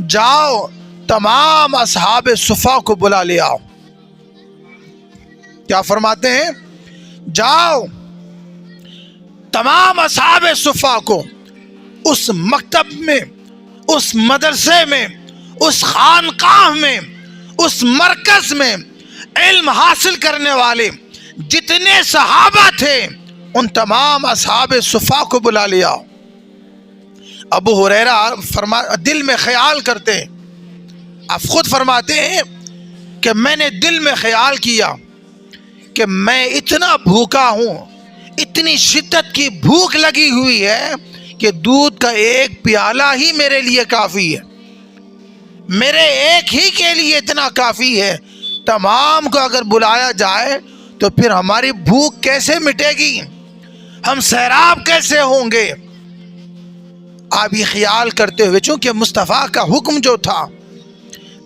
جاؤ تمام اصحاب صفا کو بلا لے آؤ۔ کیا فرماتے ہیں؟ جاؤ تمام اصحاب صفا کو اس مکتب میں، اس مدرسے میں، اس خانقاہ میں، اس مرکز میں علم حاصل کرنے والے جتنے صحابہ تھے ان تمام اصحاب صفا کو بلا لے آؤ۔ ابو ہریرہ دل میں خیال کرتے ہیں، آپ خود فرماتے ہیں کہ میں نے دل میں خیال کیا کہ میں اتنا بھوکا ہوں، اتنی شدت کی بھوک لگی ہوئی ہے کہ دودھ کا ایک پیالہ ہی میرے لیے کافی ہے، میرے ایک ہی کے لیے اتنا کافی ہے، تمام کو اگر بلایا جائے تو پھر ہماری بھوک کیسے مٹے گی، ہم سیراب کیسے ہوں گے۔ آپ یہ خیال کرتے ہوئے چونکہ مصطفیٰ کا حکم جو تھا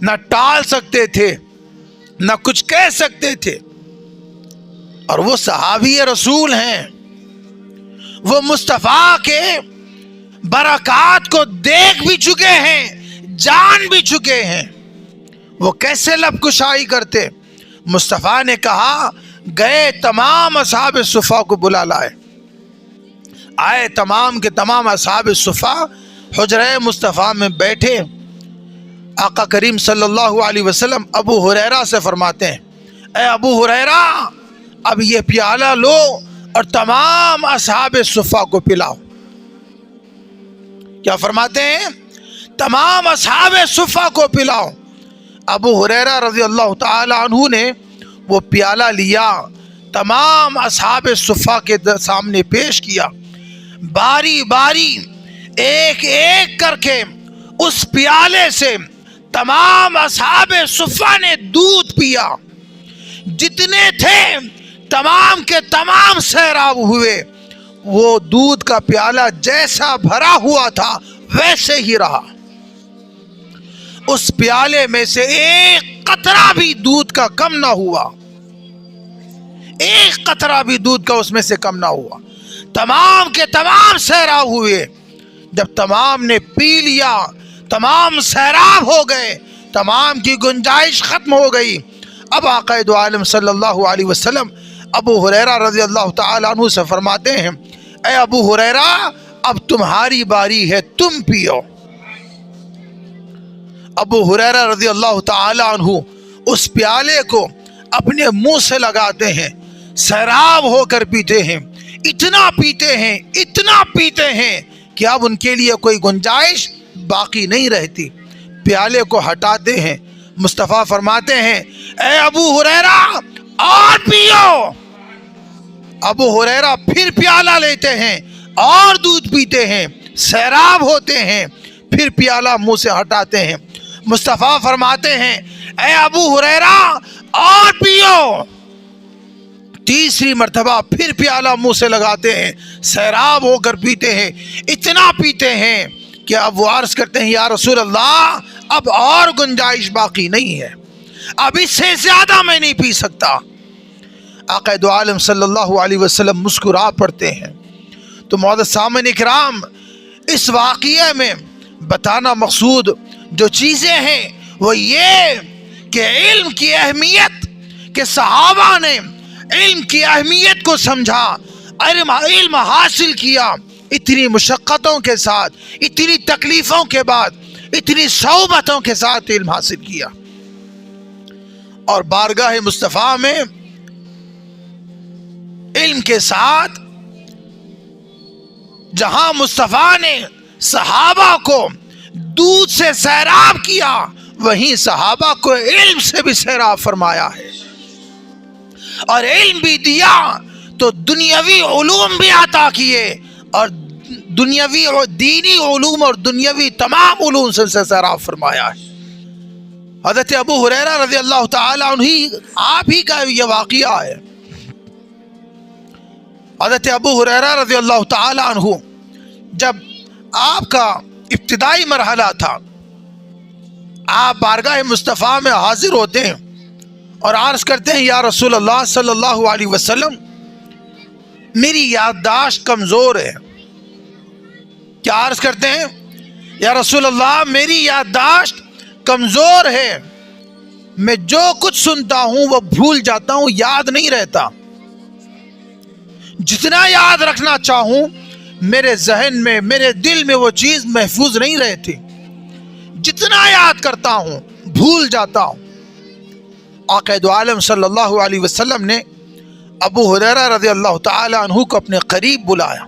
نہ ٹال سکتے تھے نہ کچھ کہہ سکتے تھے، اور وہ صحابی رسول ہیں، وہ مصطفیٰ کے برکات کو دیکھ بھی چکے ہیں، جان بھی چکے ہیں، وہ کیسے لب کشائی کرتے۔ مصطفیٰ نے کہا گئے تمام اصحاب صفا کو بلا لائے، آئے تمام کے تمام اصحاب صفا حجرہ مصطفیٰ میں بیٹھے۔ آقا کریم صلی اللہ علیہ وسلم ابو ہریرہ سے فرماتے ہیں اے ابو ہریرہ اب یہ پیالہ لو اور تمام اصحاب صفا کو پلاؤ۔ کیا فرماتے ہیں؟ تمام اصحاب صفا کو پلاؤ۔ ابو ہریرہ رضی اللہ تعالی عنہ نے وہ پیالہ لیا، تمام اصحاب صفا کے سامنے پیش کیا، باری باری ایک ایک کر کے اس پیالے سے تمام اصحاب صفا نے دودھ پیا، جتنے تھے تمام کے تمام سیراب ہوئے، وہ دودھ کا پیالہ جیسا بھرا ہوا تھا ویسے ہی رہا، اس پیالے میں سے ایک قطرہ بھی دودھ کا کم نہ ہوا، ایک قطرہ بھی دودھ کا اس میں سے کم نہ ہوا، تمام کے تمام سیراب ہوئے۔ جب تمام نے پی لیا، تمام سیراب ہو گئے، تمام کی گنجائش ختم ہو گئی، اب آقا دو عالم صلی اللہ علیہ وسلم ابو ہریرہ رضی اللہ تعالیٰ عنہ سے فرماتے ہیں اے ابو ہریرہ اب تمہاری باری ہے، تم پیو۔ ابو ہریرہ رضی اللہ تعالیٰ عنہ اس پیالے کو اپنے منہ سے لگاتے ہیں، سیراب ہو کر پیتے ہیں، اتنا پیتے ہیں کہ اب ان کے لیے کوئی گنجائش باقی نہیں رہتی. پیالے کو ہٹاتے ہیں. مصطفیٰ فرماتے ہیں اے ابو ہریرہ اور پیو. ابو ہریرہ پھر پیالہ لیتے ہیں اور دودھ پیتے ہیں, سیراب ہوتے ہیں, پھر پیالہ منہ سے ہٹاتے ہیں. مصطفیٰ فرماتے ہیں اے ابو ہریرہ اور پیو. تیسری مرتبہ پھر پیالہ منہ سے لگاتے ہیں, سیراب ہو کر پیتے ہیں. اتنا پیتے ہیں کہ اب وہ عرض کرتے ہیں یا رسول اللہ اب اور گنجائش باقی نہیں ہے, اب اس سے زیادہ میں نہیں پی سکتا. آقا دو عالم صلی اللہ علیہ وسلم مسکرا پڑتے ہیں. تو معزز سامعین اکرام, اس واقعے میں بتانا مقصود جو چیزیں ہیں وہ یہ کہ علم کی اہمیت, کہ صحابہ نے علم کی اہمیت کو سمجھا, علم حاصل کیا, اتنی مشقتوں کے ساتھ, اتنی تکلیفوں کے بعد, اتنی صعوبتوں کے ساتھ علم حاصل کیا. اور بارگاہ مصطفیٰ میں علم کے ساتھ جہاں مصطفیٰ نے صحابہ کو دودھ سے سیراب کیا, وہیں صحابہ کو علم سے بھی سیراب فرمایا ہے. اور علم بھی دیا تو دنیاوی علوم بھی عطا کیے, اور دنیاوی اور دینی علوم اور دنیاوی تمام علوم سے سیراب فرمایا ہے. حضرت ابو ہریرہ رضی اللہ تعالیٰ عنہ آپ ہی کا یہ واقعہ ہے. حضرت ابو ہریرہ رضی اللہ تعالیٰ عنہ جب آپ کا ابتدائی مرحلہ تھا, آپ بارگاہ مصطفیٰ میں حاضر ہوتے ہیں اور عرض کرتے ہیں یا رسول اللہ صلی اللہ علیہ وسلم میری یادداشت کمزور ہے. کیا عرض کرتے ہیں؟ یا رسول اللہ میری یادداشت کمزور ہے, میں جو کچھ سنتا ہوں وہ بھول جاتا ہوں, یاد نہیں رہتا. جتنا یاد رکھنا چاہوں میرے ذہن میں, میرے دل میں وہ چیز محفوظ نہیں رہتی, جتنا یاد کرتا ہوں بھول جاتا ہوں. آقا دو عالم صلی اللہ علیہ وسلم نے ابو ہریرہ رضی اللہ تعالی عنہ کو اپنے قریب بلایا.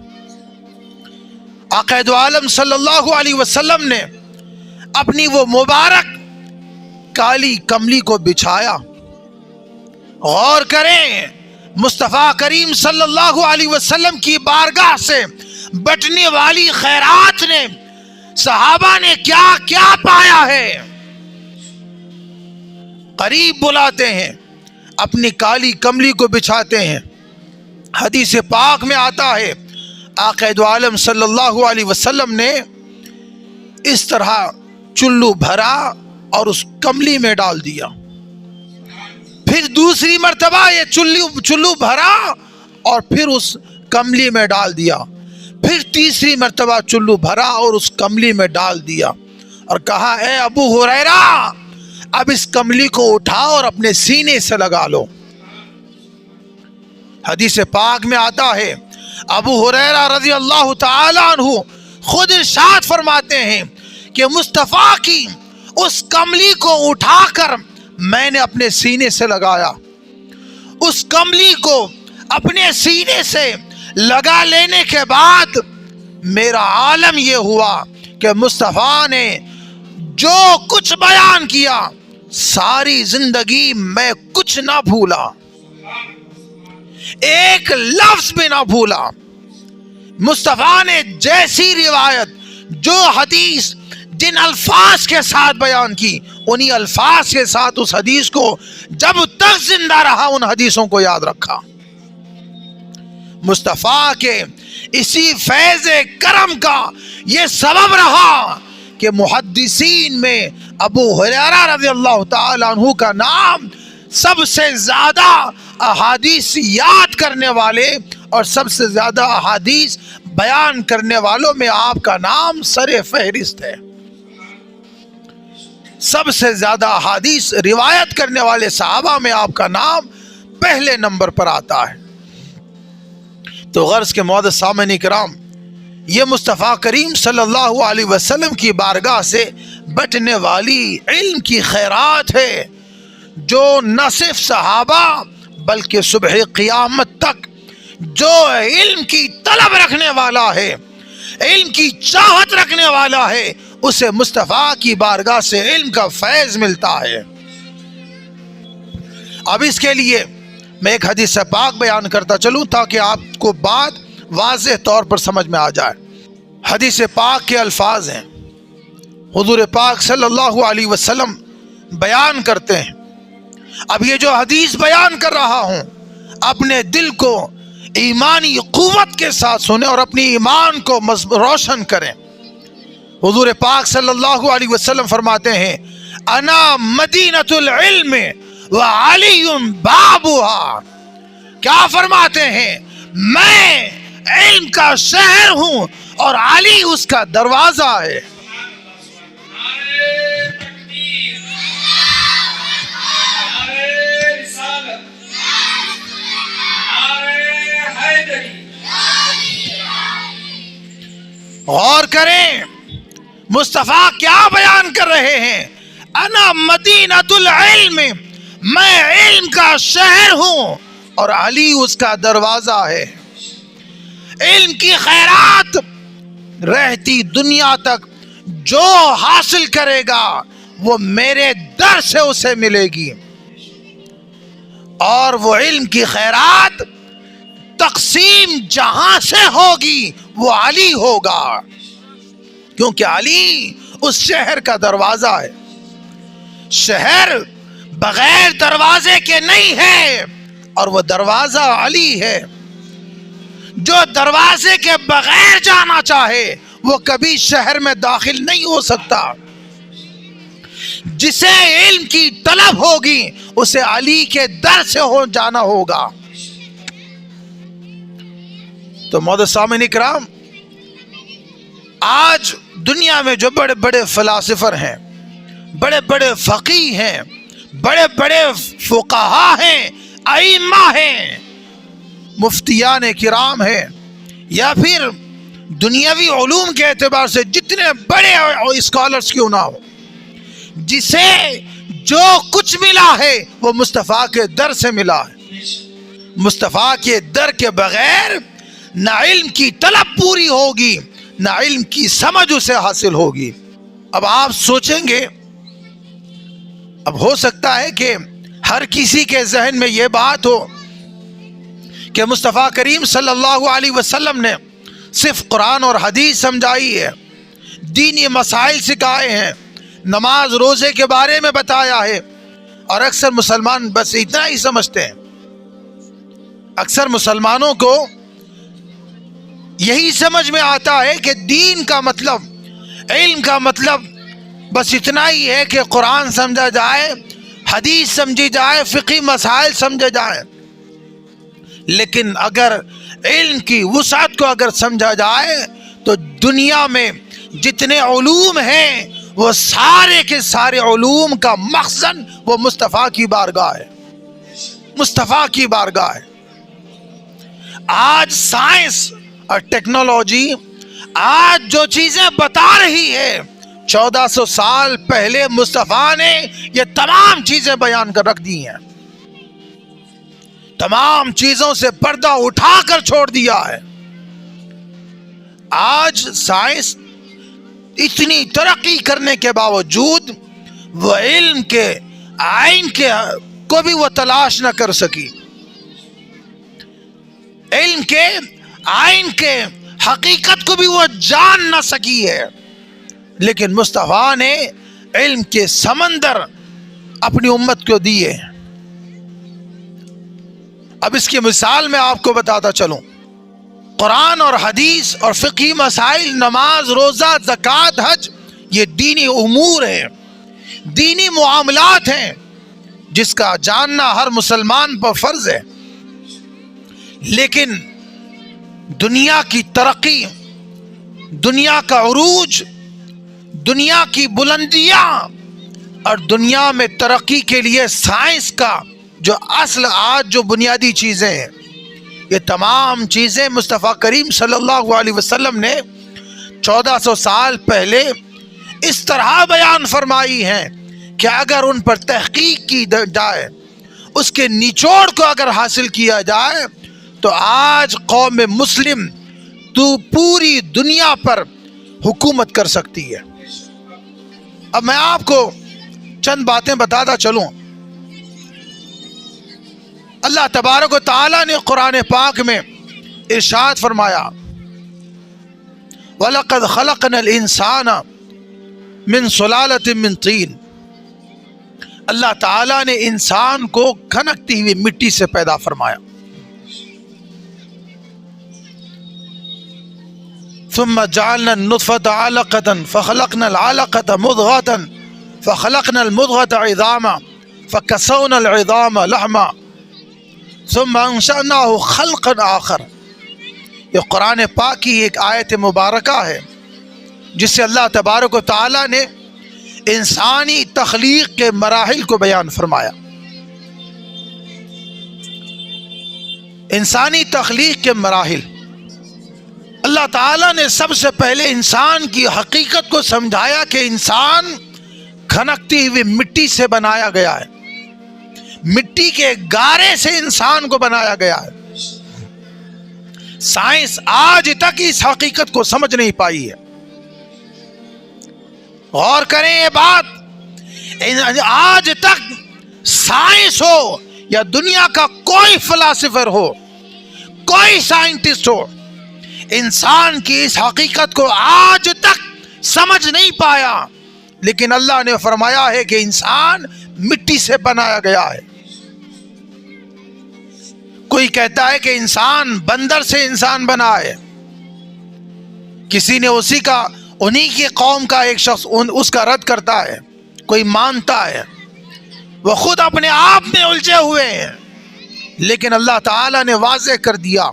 آقا دو عالم صلی اللہ علیہ وسلم نے اپنی وہ مبارک کالی کملی کو بچھایا. غور کریں, مصطفیٰ کریم صلی اللہ علیہ وسلم کی بارگاہ سے بٹنے والی خیرات نے صحابہ نے کیا کیا پایا ہے. قریب بلاتے ہیں, اپنی کالی کملی کو بچھاتے ہیں. حدیث پاک میں آتا ہے آقا دو عالم صلی اللہ علیہ وسلم نے اس طرح چلو بھرا اور اس کملی میں ڈال دیا. پھر دوسری مرتبہ یہ چلو بھرا اور پھر اس کملی میں ڈال دیا. پھر تیسری مرتبہ چلو بھرا اور اس کملی میں ڈال دیا, اور کہا اے ابو ہریرہ اب اس کملی کو اٹھاؤ اور اپنے سینے سے لگا لو. حدیث پاک میں آتا ہے ابو ہریرہ رضی اللہ تعالی عنہ خود ارشاد فرماتے ہیں کہ مصطفیٰ کی اس کملی کو اٹھا کر میں نے اپنے سینے سے لگایا. اس کملی کو اپنے سینے سے لگا لینے کے بعد میرا عالم یہ ہوا کہ مصطفیٰ نے جو کچھ بیان کیا ساری زندگی میں کچھ نہ بھولا, ایک لفظ بھی نہ بھولا. مصطفیٰ نے جیسی روایت, جو حدیث جن الفاظ کے ساتھ بیان کی, انہی الفاظ کے ساتھ اس حدیث کو جب تک زندہ رہا ان حدیثوں کو یاد رکھا. مصطفیٰ کے اسی فیض کرم کا یہ سبب رہا کہ محدثین میں ابو ہریرہ رضی اللہ تعالی عنہ کا نام سب سے زیادہ احادیث یاد کرنے والے اور سب سے زیادہ احادیث بیان کرنے والوں میں آپ کا نام سر فہرست ہے. سب سے زیادہ احادیث روایت کرنے والے صحابہ میں آپ کا نام پہلے نمبر پر آتا ہے. تو غرض کے معزز سامعین اکرام, یہ مصطفیٰ کریم صلی اللہ علیہ وسلم کی بارگاہ سے بٹنے والی علم کی خیرات ہے جو نہ صرف صحابہ بلکہ صبح قیامت تک جو علم کی طلب رکھنے والا ہے، علم کی چاہت رکھنے والا ہے، اسے مصطفیٰ کی بارگاہ سے علم کا فیض ملتا ہے۔ اب اس کے لیے میں ایک حدیث پاک بیان کرتا چلوں تاکہ آپ کو بات واضح طور پر سمجھ میں آ جائے۔ حدیث پاک کے الفاظ ہیں، حضور پاک صلی اللہ علیہ وسلم بیان کرتے ہیں۔ اب یہ جو حدیث بیان کر رہا ہوں، اپنے دل کو ایمانی قوت کے ساتھ سنیں اور اپنی ایمان کو روشن کریں۔ حضور پاک صلی اللہ علیہ وسلم فرماتے ہیں، انا مدینۃ العلم وعلی بابها۔ کیا فرماتے ہیں؟ میں علم کا شہر ہوں اور علی اس کا دروازہ ہے۔ غور کریں مصطفیٰ کیا بیان کر رہے ہیں؟ انا مدینۃ العلم، میں علم کا شہر ہوں اور علی اس کا دروازہ ہے۔ علم کی خیرات رہتی دنیا تک جو حاصل کرے گا وہ میرے در سے اسے ملے گی، اور وہ علم کی خیرات تقسیم جہاں سے ہوگی وہ علی ہوگا، کیونکہ علی اس شہر کا دروازہ ہے۔ شہر بغیر دروازے کے نہیں ہے، اور وہ دروازہ علی ہے۔ جو دروازے کے بغیر جانا چاہے وہ کبھی شہر میں داخل نہیں ہو سکتا۔ جسے علم کی طلب ہوگی اسے علی کے در سے ہو جانا ہوگا۔ تو معزز سامعین اکرام، آج دنیا میں جو بڑے بڑے فلاسفر ہیں، بڑے بڑے فقیہ ہیں، بڑے بڑے فقہا ہیں، ائمہ ہیں، مفتیان کرام ہیں، یا پھر دنیاوی علوم کے اعتبار سے جتنے بڑے اسکالرز کیوں نہ ہو، جسے جو کچھ ملا ہے وہ مصطفیٰ کے در سے ملا ہے۔ مصطفیٰ کے در کے بغیر نہ علم کی طلب پوری ہوگی، نہ علم کی سمجھ اسے حاصل ہوگی۔ اب آپ سوچیں گے، اب ہو سکتا ہے کہ ہر کسی کے ذہن میں یہ بات ہو کہ مصطفیٰ کریم صلی اللہ علیہ وسلم نے صرف قرآن اور حدیث سمجھائی ہے، دینی مسائل سکھائے ہیں، نماز روزے کے بارے میں بتایا ہے، اور اکثر مسلمان بس اتنا ہی سمجھتے ہیں۔ اکثر مسلمانوں کو یہی سمجھ میں آتا ہے کہ دین کا مطلب، علم کا مطلب بس اتنا ہی ہے کہ قرآن سمجھا جائے، حدیث سمجھی جائے، فقہی مسائل سمجھے جائیں۔ لیکن اگر علم کی وسعت کو اگر سمجھا جائے تو دنیا میں جتنے علوم ہیں وہ سارے کے سارے علوم کا مخزن وہ مصطفیٰ کی بارگاہ ہے، مصطفیٰ کی بارگاہ ہے۔ آج سائنس اور ٹیکنالوجی آج جو چیزیں بتا رہی ہے، 1400 سال پہلے مصطفیٰ نے یہ تمام چیزیں بیان کر رکھ دی ہیں، تمام چیزوں سے پردہ اٹھا کر چھوڑ دیا ہے۔ آج سائنس اتنی ترقی کرنے کے باوجود وہ علم کے آئین کے کو بھی وہ تلاش نہ کر سکی، علم کے آئین کے حقیقت کو بھی وہ جان نہ سکی ہے۔ لیکن مصطفیٰ نے علم کے سمندر اپنی امت کو دیے۔ اب اس کی مثال میں آپ کو بتاتا چلوں، قرآن اور حدیث اور فقہی مسائل، نماز روزہ زکوٰۃ حج، یہ دینی امور ہیں، دینی معاملات ہیں جس کا جاننا ہر مسلمان پر فرض ہے۔ لیکن دنیا کی ترقی، دنیا کا عروج، دنیا کی بلندیاں اور دنیا میں ترقی کے لیے سائنس کا جو اصل آج جو بنیادی چیزیں ہیں، یہ تمام چیزیں مصطفیٰ کریم صلی اللہ علیہ وسلم نے 1400 سال پہلے اس طرح بیان فرمائی ہیں کہ اگر ان پر تحقیق کی جائے، اس کے نچوڑ کو اگر حاصل کیا جائے تو آج قوم مسلم تو پوری دنیا پر حکومت کر سکتی ہے۔ اب میں آپ کو چند باتیں بتاتا چلوں۔ اللہ تبارک و تعالیٰ نے قرآن پاک میں ارشاد فرمایا وَلَقَدْ خَلَقْنَا الْإِنسَانَ مِنْ صُلَالَةٍ مِنْ طِينٍ، اللہ تعالیٰ نے انسان کو کھنکتی ہوئی مٹی سے پیدا فرمایا۔ ثم جعلنا النطفة علقة فخلقنا العلقة مضغة فخلقنا المضغة عظاما فكسونا العظام لحما ثم انشأناه خلقا آخر۔ یہ قرآن پاک کی ایک آیت مبارکہ ہے جس سے اللہ تبارک و تعالیٰ نے انسانی تخلیق کے مراحل کو بیان فرمایا۔ انسانی تخلیق کے مراحل، اللہ تعالیٰ نے سب سے پہلے انسان کی حقیقت کو سمجھایا کہ انسان کھنکتی ہوئی مٹی سے بنایا گیا ہے، مٹی کے گارے سے انسان کو بنایا گیا ہے۔ سائنس آج تک اس حقیقت کو سمجھ نہیں پائی ہے۔ غور کریں یہ بات، آج تک سائنس ہو یا دنیا کا کوئی فلاسفر ہو، کوئی سائنٹسٹ ہو، انسان کی اس حقیقت کو آج تک سمجھ نہیں پایا، لیکن اللہ نے فرمایا ہے کہ انسان مٹی سے بنایا گیا ہے۔ کوئی کہتا ہے کہ انسان بندر سے انسان بنا ہے، کسی نے انہی کی قوم کا ایک شخص اس کا رد کرتا ہے، کوئی مانتا ہے، وہ خود اپنے آپ میں الجھے ہوئے ہیں، لیکن اللہ تعالیٰ نے واضح کر دیا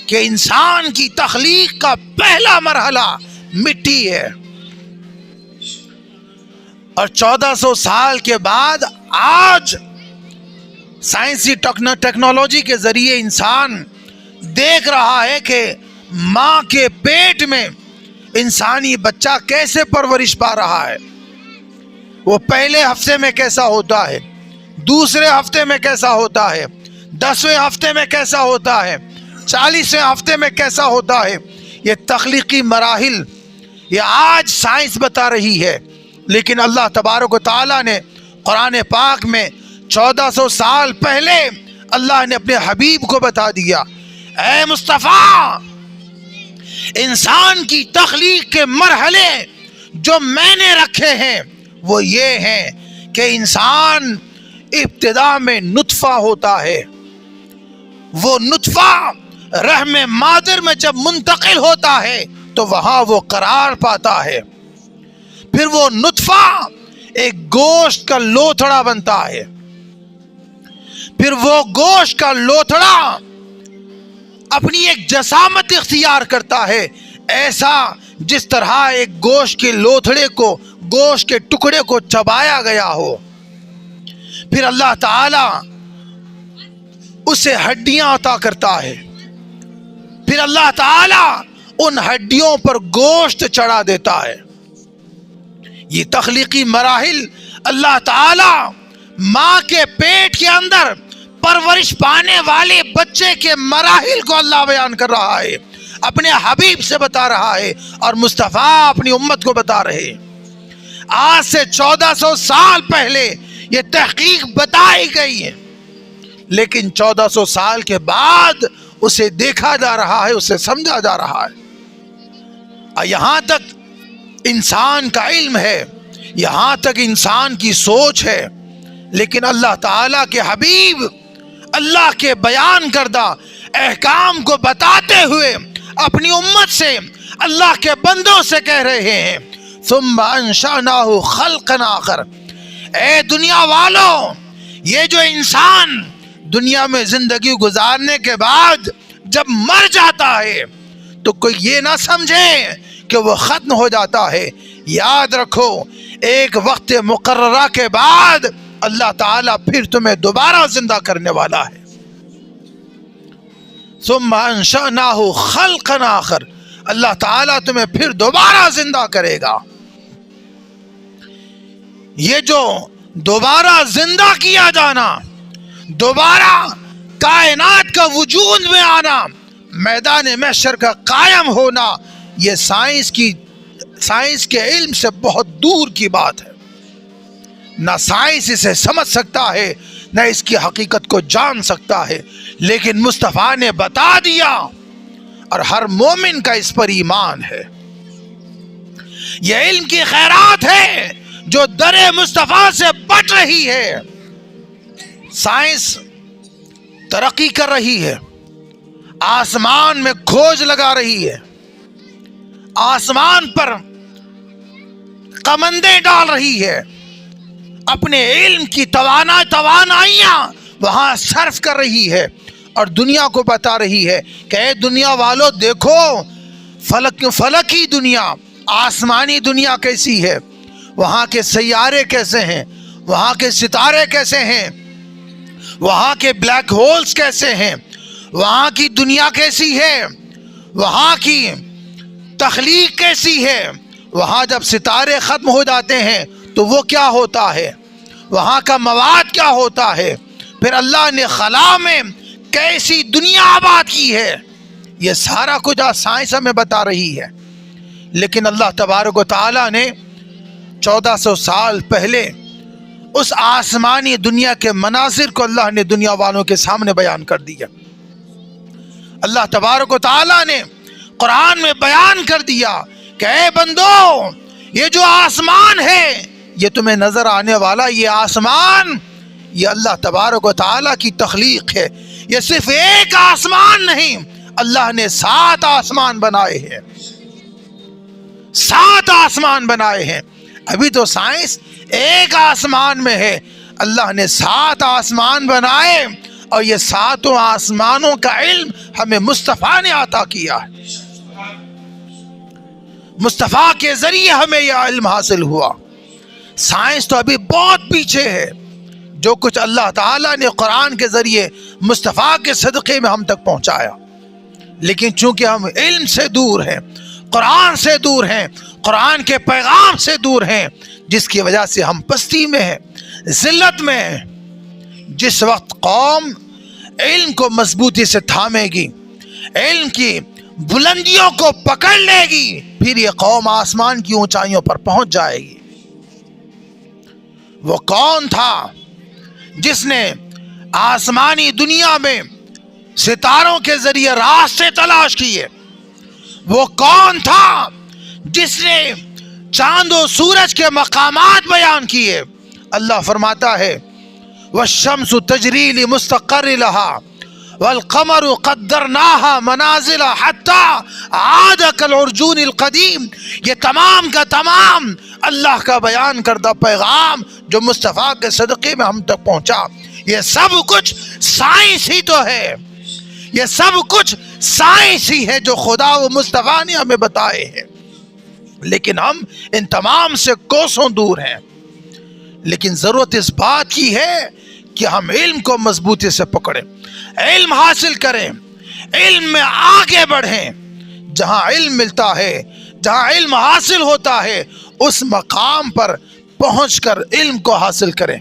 کہ انسان کی تخلیق کا پہلا مرحلہ مٹی ہے، اور 1400 سال کے بعد آج سائنسی ٹیکنالوجی کے ذریعے انسان دیکھ رہا ہے کہ ماں کے پیٹ میں انسانی بچہ کیسے پرورش پا رہا ہے، وہ پہلے ہفتے میں کیسا ہوتا ہے، دوسرے ہفتے میں کیسا ہوتا ہے، 10ویں ہفتے میں کیسا ہوتا ہے، 40ویں ہفتے میں کیسا ہوتا ہے۔ یہ تخلیقی مراحل یہ آج سائنس بتا رہی ہے، لیکن اللہ تبارک و تعالیٰ نے قرآن پاک میں 1400 سال پہلے اللہ نے اپنے حبیب کو بتا دیا، اے مصطفیٰ، انسان کی تخلیق کے مرحلے جو میں نے رکھے ہیں وہ یہ ہیں کہ انسان ابتدا میں نطفہ ہوتا ہے، وہ نطفہ رحم مادر میں جب منتقل ہوتا ہے تو وہاں وہ قرار پاتا ہے، پھر وہ نطفہ ایک گوشت کا لوتھڑا بنتا ہے، پھر وہ گوشت کا لوتھڑا اپنی ایک جسامت اختیار کرتا ہے، ایسا جس طرح ایک گوشت کے لوتھڑے کو، گوشت کے ٹکڑے کو چبایا گیا ہو، پھر اللہ تعالی اسے ہڈیاں عطا کرتا ہے، پھر اللہ تعالی ان ہڈیوں پر گوشت چڑھا دیتا ہے۔ یہ تخلیقی مراحل اللہ تعالی ماں کے پیٹ کے اندر پرورش پانے والے بچے کے مراحل کو اللہ بیان کر رہا ہے، اپنے حبیب سے بتا رہا ہے، اور مصطفیٰ اپنی امت کو بتا رہے ہیں۔ آج سے 1400 سال پہلے یہ تحقیق بتائی گئی ہے، لیکن 1400 سال کے بعد اسے دیکھا جا رہا ہے، اسے سمجھا جا رہا ہے۔ یہاں تک انسان کا علم ہے، یہاں تک انسان کی سوچ ہے، لیکن اللہ تعالیٰ کے حبیب اللہ کے بیان کردہ احکام کو بتاتے ہوئے اپنی امت سے، اللہ کے بندوں سے کہہ رہے ہیں ثم انشأناه خلقا آخر، اے دنیا والوں، یہ جو انسان دنیا میں زندگی گزارنے کے بعد جب مر جاتا ہے تو کوئی یہ نہ سمجھے کہ وہ ختم ہو جاتا ہے، یاد رکھو ایک وقت مقررہ کے بعد اللہ تعالیٰ پھر تمہیں دوبارہ زندہ کرنے والا ہے۔ ثم انشأناه خلقا آخر، اللہ تعالیٰ تمہیں پھر دوبارہ زندہ کرے گا۔ یہ جو دوبارہ زندہ کیا جانا، دوبارہ کائنات کا وجود میں آنا، میدان محشر کا قائم ہونا، یہ سائنس کے علم سے بہت دور کی بات ہے۔ نہ سائنس اسے سمجھ سکتا ہے، نہ اس کی حقیقت کو جان سکتا ہے، لیکن مصطفیٰ نے بتا دیا اور ہر مومن کا اس پر ایمان ہے۔ یہ علم کی خیرات ہے جو در مصطفیٰ سے بٹ رہی ہے۔ سائنس ترقی کر رہی ہے، آسمان میں کھوج لگا رہی ہے، آسمان پر کمندیں ڈال رہی ہے، اپنے علم کی توانائیاں وہاں صرف کر رہی ہے اور دنیا کو بتا رہی ہے کہ اے دنیا والو دیکھو فلکی دنیا، آسمانی دنیا کیسی ہے، وہاں کے سیارے کیسے ہیں، وہاں کے ستارے کیسے ہیں، وہاں کے بلیک ہولز کیسے ہیں، وہاں کی دنیا کیسی ہے، وہاں کی تخلیق کیسی ہے، وہاں جب ستارے ختم ہو جاتے ہیں تو وہ کیا ہوتا ہے، وہاں کا مواد کیا ہوتا ہے، پھر اللہ نے خلا میں کیسی دنیا آباد کی ہے، یہ سارا کچھ سائنس ہمیں بتا رہی ہے۔ لیکن اللہ تبارک و تعالیٰ نے 1400 سال پہلے اس آسمانی دنیا کے مناظر کو اللہ نے دنیا والوں کے سامنے بیان کر دیا۔ اللہ تبارک و تعالیٰ نے قرآن میں بیان کر دیا کہ اے بندو، یہ جو آسمان ہے، یہ تمہیں نظر آنے والا یہ آسمان، یہ اللہ تبارک و تعالیٰ کی تخلیق ہے۔ یہ صرف ایک آسمان نہیں، اللہ نے 7 آسمان بنائے ہیں، 7 آسمان بنائے ہیں۔ ابھی تو سائنس ایک آسمان میں ہے، اللہ نے 7 آسمان بنائے اور یہ 7 آسمانوں کا علم ہمیں مصطفیٰ نے عطا کیا ہے۔ مصطفیٰ کے ذریعے ہمیں یہ علم حاصل ہوا۔ سائنس تو ابھی بہت پیچھے ہے، جو کچھ اللہ تعالیٰ نے قرآن کے ذریعے مصطفیٰ کے صدقے میں ہم تک پہنچایا، لیکن چونکہ ہم علم سے دور ہیں، قرآن سے دور ہیں، قرآن کے پیغام سے دور ہیں، جس کی وجہ سے ہم پستی میں ہیں، ذلت میں ہیں۔ جس وقت قوم علم کو مضبوطی سے تھامے گی، علم کی بلندیوں کو پکڑ لے گی، پھر یہ قوم آسمان کی اونچائیوں پر پہنچ جائے گی۔ وہ کون تھا جس نے آسمانی دنیا میں ستاروں کے ذریعے راستے تلاش کیے؟ وہ کون تھا جس نے چاند و سورج کے مقامات بیان کیے؟ اللہ فرماتا ہے والشمس تجری لمستقر لها والقمر قدرناها منازل حتى عاد كالعرجون القدیم۔ یہ تمام کا تمام اللہ کا بیان کردہ پیغام جو مصطفیٰ کے صدقے میں ہم تک پہنچا، یہ سب کچھ سائنس ہی تو ہے، یہ سب کچھ سائنس ہی ہے جو خدا و مصطفیٰ نے ہمیں بتائے ہیں، لیکن ہم ان تمام سے کوسوں دور ہیں۔ لیکن ضرورت اس بات کی ہے کہ ہم علم کو مضبوطی سے پکڑیں، علم حاصل کریں، علم میں آگے بڑھیں۔ جہاں علم ملتا ہے، جہاں علم حاصل ہوتا ہے، اس مقام پر پہنچ کر علم کو حاصل کریں،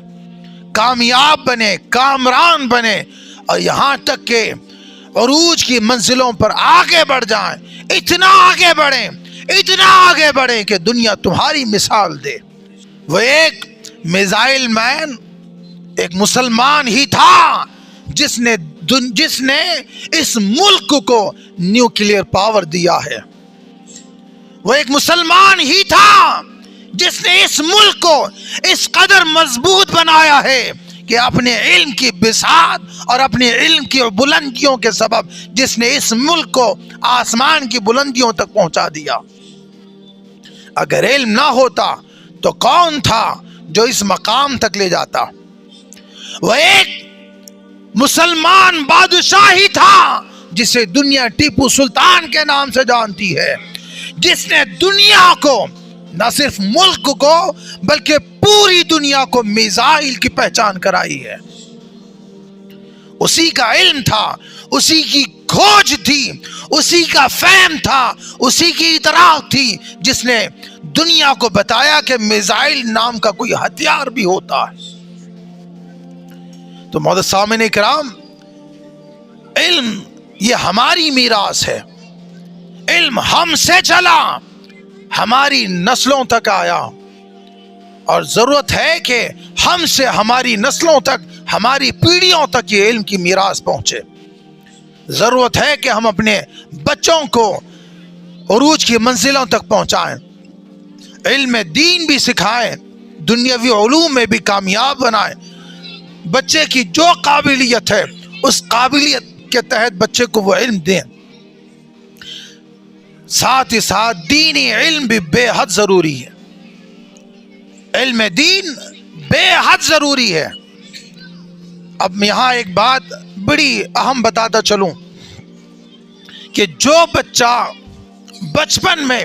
کامیاب بنے، کامران بنے، اور یہاں تک کہ عروج کی منزلوں پر آگے بڑھ جائیں، اتنا آگے بڑھیں، اتنا آگے بڑھیں کہ دنیا تمہاری مثال دے۔ وہ ایک میزائل مین، ایک مسلمان ہی تھا جس نے اس ملک کو نیوکلیئر پاور دیا ہے۔ وہ ایک مسلمان ہی تھا جس نے اس ملک کو اس قدر مضبوط بنایا ہے کہ اپنے علم کی بساط اور اپنے علم کی بلندیوں کے سبب جس نے اس ملک کو آسمان کی بلندیوں تک پہنچا دیا۔ اگر علم نہ ہوتا تو کون تھا جو اس مقام تک لے جاتا؟ وہ ایک مسلمان بادشاہ ہی تھا جسے دنیا ٹیپو سلطان کے نام سے جانتی ہے، جس نے دنیا کو، نہ صرف ملک کو بلکہ پوری دنیا کو میزائل کی پہچان کرائی ہے۔ اسی کا علم تھا، اسی کی کھوج تھی، اسی کا فہم تھا، اسی کی ادراک تھی، جس نے دنیا کو بتایا کہ میزائل نام کا کوئی ہتھیار بھی ہوتا ہے۔ تو معزز سامعین کرام، علم یہ ہماری میراث ہے، علم ہم سے چلا، ہماری نسلوں تک آیا، اور ضرورت ہے کہ ہم سے ہماری نسلوں تک، ہماری پیڑھیوں تک یہ علم کی میراث پہنچے۔ ضرورت ہے کہ ہم اپنے بچوں کو عروج کی منزلوں تک پہنچائیں، علم دین بھی سکھائیں، دنیاوی علوم میں بھی کامیاب بنائیں۔ بچے کی جو قابلیت ہے اس قابلیت کے تحت بچے کو وہ علم دیں۔ ساتھ ہی ساتھ دینی علم بھی بے حد ضروری ہے، علم دین بے حد ضروری ہے۔ اب یہاں ایک بات بڑی اہم بتاتا چلوں کہ جو بچہ بچپن میں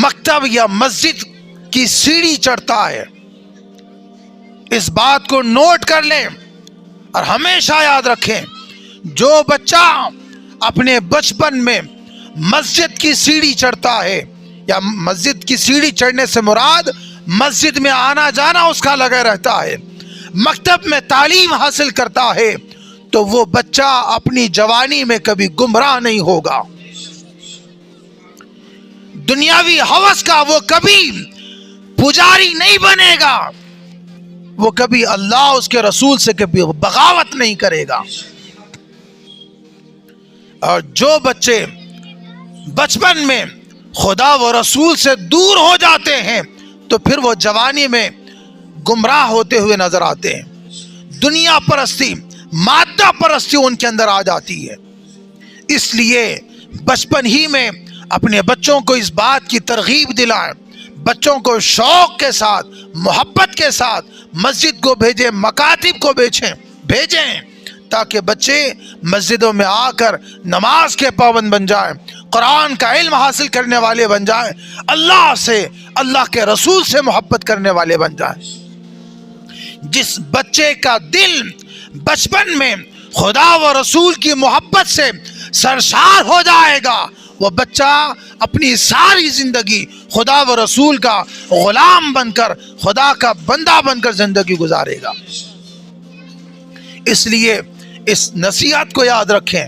مکتب یا مسجد کی سیڑھی چڑھتا ہے، اس بات کو نوٹ کر لیں اور ہمیشہ یاد رکھیں، جو بچہ اپنے بچپن میں مسجد کی سیڑھی چڑھتا ہے، یا مسجد کی سیڑھی چڑھنے سے مراد مسجد میں آنا جانا اس کا لگا رہتا ہے، مکتب میں تعلیم حاصل کرتا ہے، تو وہ بچہ اپنی جوانی میں کبھی گمراہ نہیں ہوگا۔ دنیاوی ہوس کا وہ کبھی پجاری نہیں بنے گا، وہ کبھی اللہ اس کے رسول سے کبھی بغاوت نہیں کرے گا۔ اور جو بچے بچپن میں خدا و رسول سے دور ہو جاتے ہیں تو پھر وہ جوانی میں گمراہ ہوتے ہوئے نظر آتے ہیں، دنیا پرستی، مادہ پرستی ان کے اندر آ جاتی ہے۔ اس لیے بچپن ہی میں اپنے بچوں کو اس بات کی ترغیب دلائیں، بچوں کو شوق کے ساتھ، محبت کے ساتھ مسجد کو بھیجیں، مکاتب کو بھیجیں، تاکہ بچے مسجدوں میں آ کر نماز کے پابند بن جائیں، قرآن کا علم حاصل کرنے والے بن جائیں، اللہ سے، اللہ کے رسول سے محبت کرنے والے بن جائیں۔ جس بچے کا دل بچپن میں خدا و رسول کی محبت سے سرشار ہو جائے گا، وہ بچہ اپنی ساری زندگی خدا و رسول کا غلام بن کر، خدا کا بندہ بن کر زندگی گزارے گا۔ اس لیے اس نصیحت کو یاد رکھیں،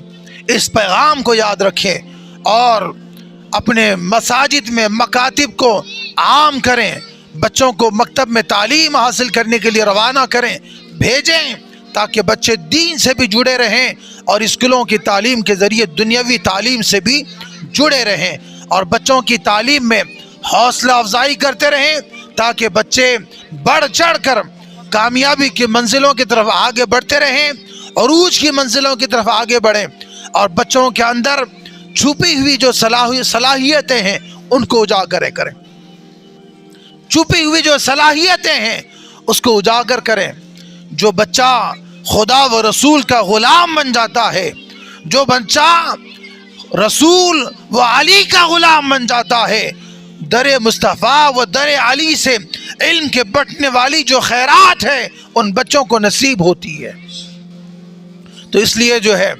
اس پیغام کو یاد رکھیں، اور اپنے مساجد میں مکاتب کو عام کریں، بچوں کو مکتب میں تعلیم حاصل کرنے کے لیے روانہ کریں، بھیجیں، تاکہ بچے دین سے بھی جڑے رہیں اور اسکولوں کی تعلیم کے ذریعے دنیاوی تعلیم سے بھی جڑے رہیں، اور بچوں کی تعلیم میں حوصلہ افزائی کرتے رہیں، تاکہ بچے بڑھ چڑھ کر کامیابی کی منزلوں کی طرف آگے بڑھتے رہیں، عروج کی منزلوں کی طرف آگے بڑھیں، اور بچوں کے اندر چھپی ہوئی جو صلاحیتیں ہیں ان کو اجاگر کریں، چھپی ہوئی جو صلاحیتیں ہیں اس کو اجاگر کریں۔ جو بچہ خدا و رسول کا غلام بن جاتا ہے، جو بچہ رسول و علی کا غلام بن جاتا ہے، در مصطفیٰ و در علی سے علم کے بٹنے والی جو خیرات ہے ان بچوں کو نصیب ہوتی ہے۔ تو اس لیے جو ہے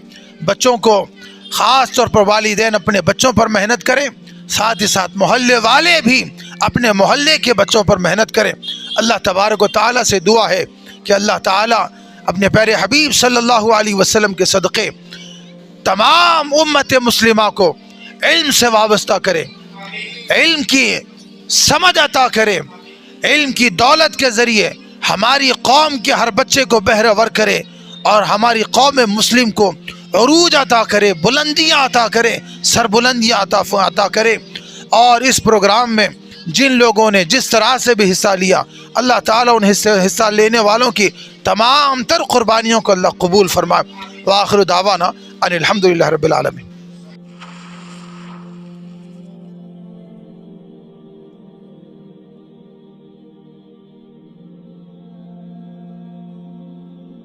بچوں کو خاص طور پر والدین اپنے بچوں پر محنت کریں، ساتھ ہی ساتھ محلے والے بھی اپنے محلے کے بچوں پر محنت کریں۔ اللہ تبارک و تعالیٰ سے دعا ہے کہ اللہ تعالیٰ اپنے پیارے حبیب صلی اللہ علیہ وسلم کے صدقے تمام امت مسلمہ کو علم سے وابستہ کرے، علم کی سمجھ عطا کرے، علم کی دولت کے ذریعے ہماری قوم کے ہر بچے کو بہرہ ور کرے، اور ہماری قوم مسلم کو عروج عطا کرے، بلندیاں عطا کرے، سربلندیاں عطا کرے۔ اور اس پروگرام میں جن لوگوں نے جس طرح سے بھی حصہ لیا، اللہ تعالیٰ ان حصہ لینے والوں کی تمام تر قربانیوں کو اللہ قبول فرمائے۔ وآخر دعوانا ان الحمدللہ رب العالمین۔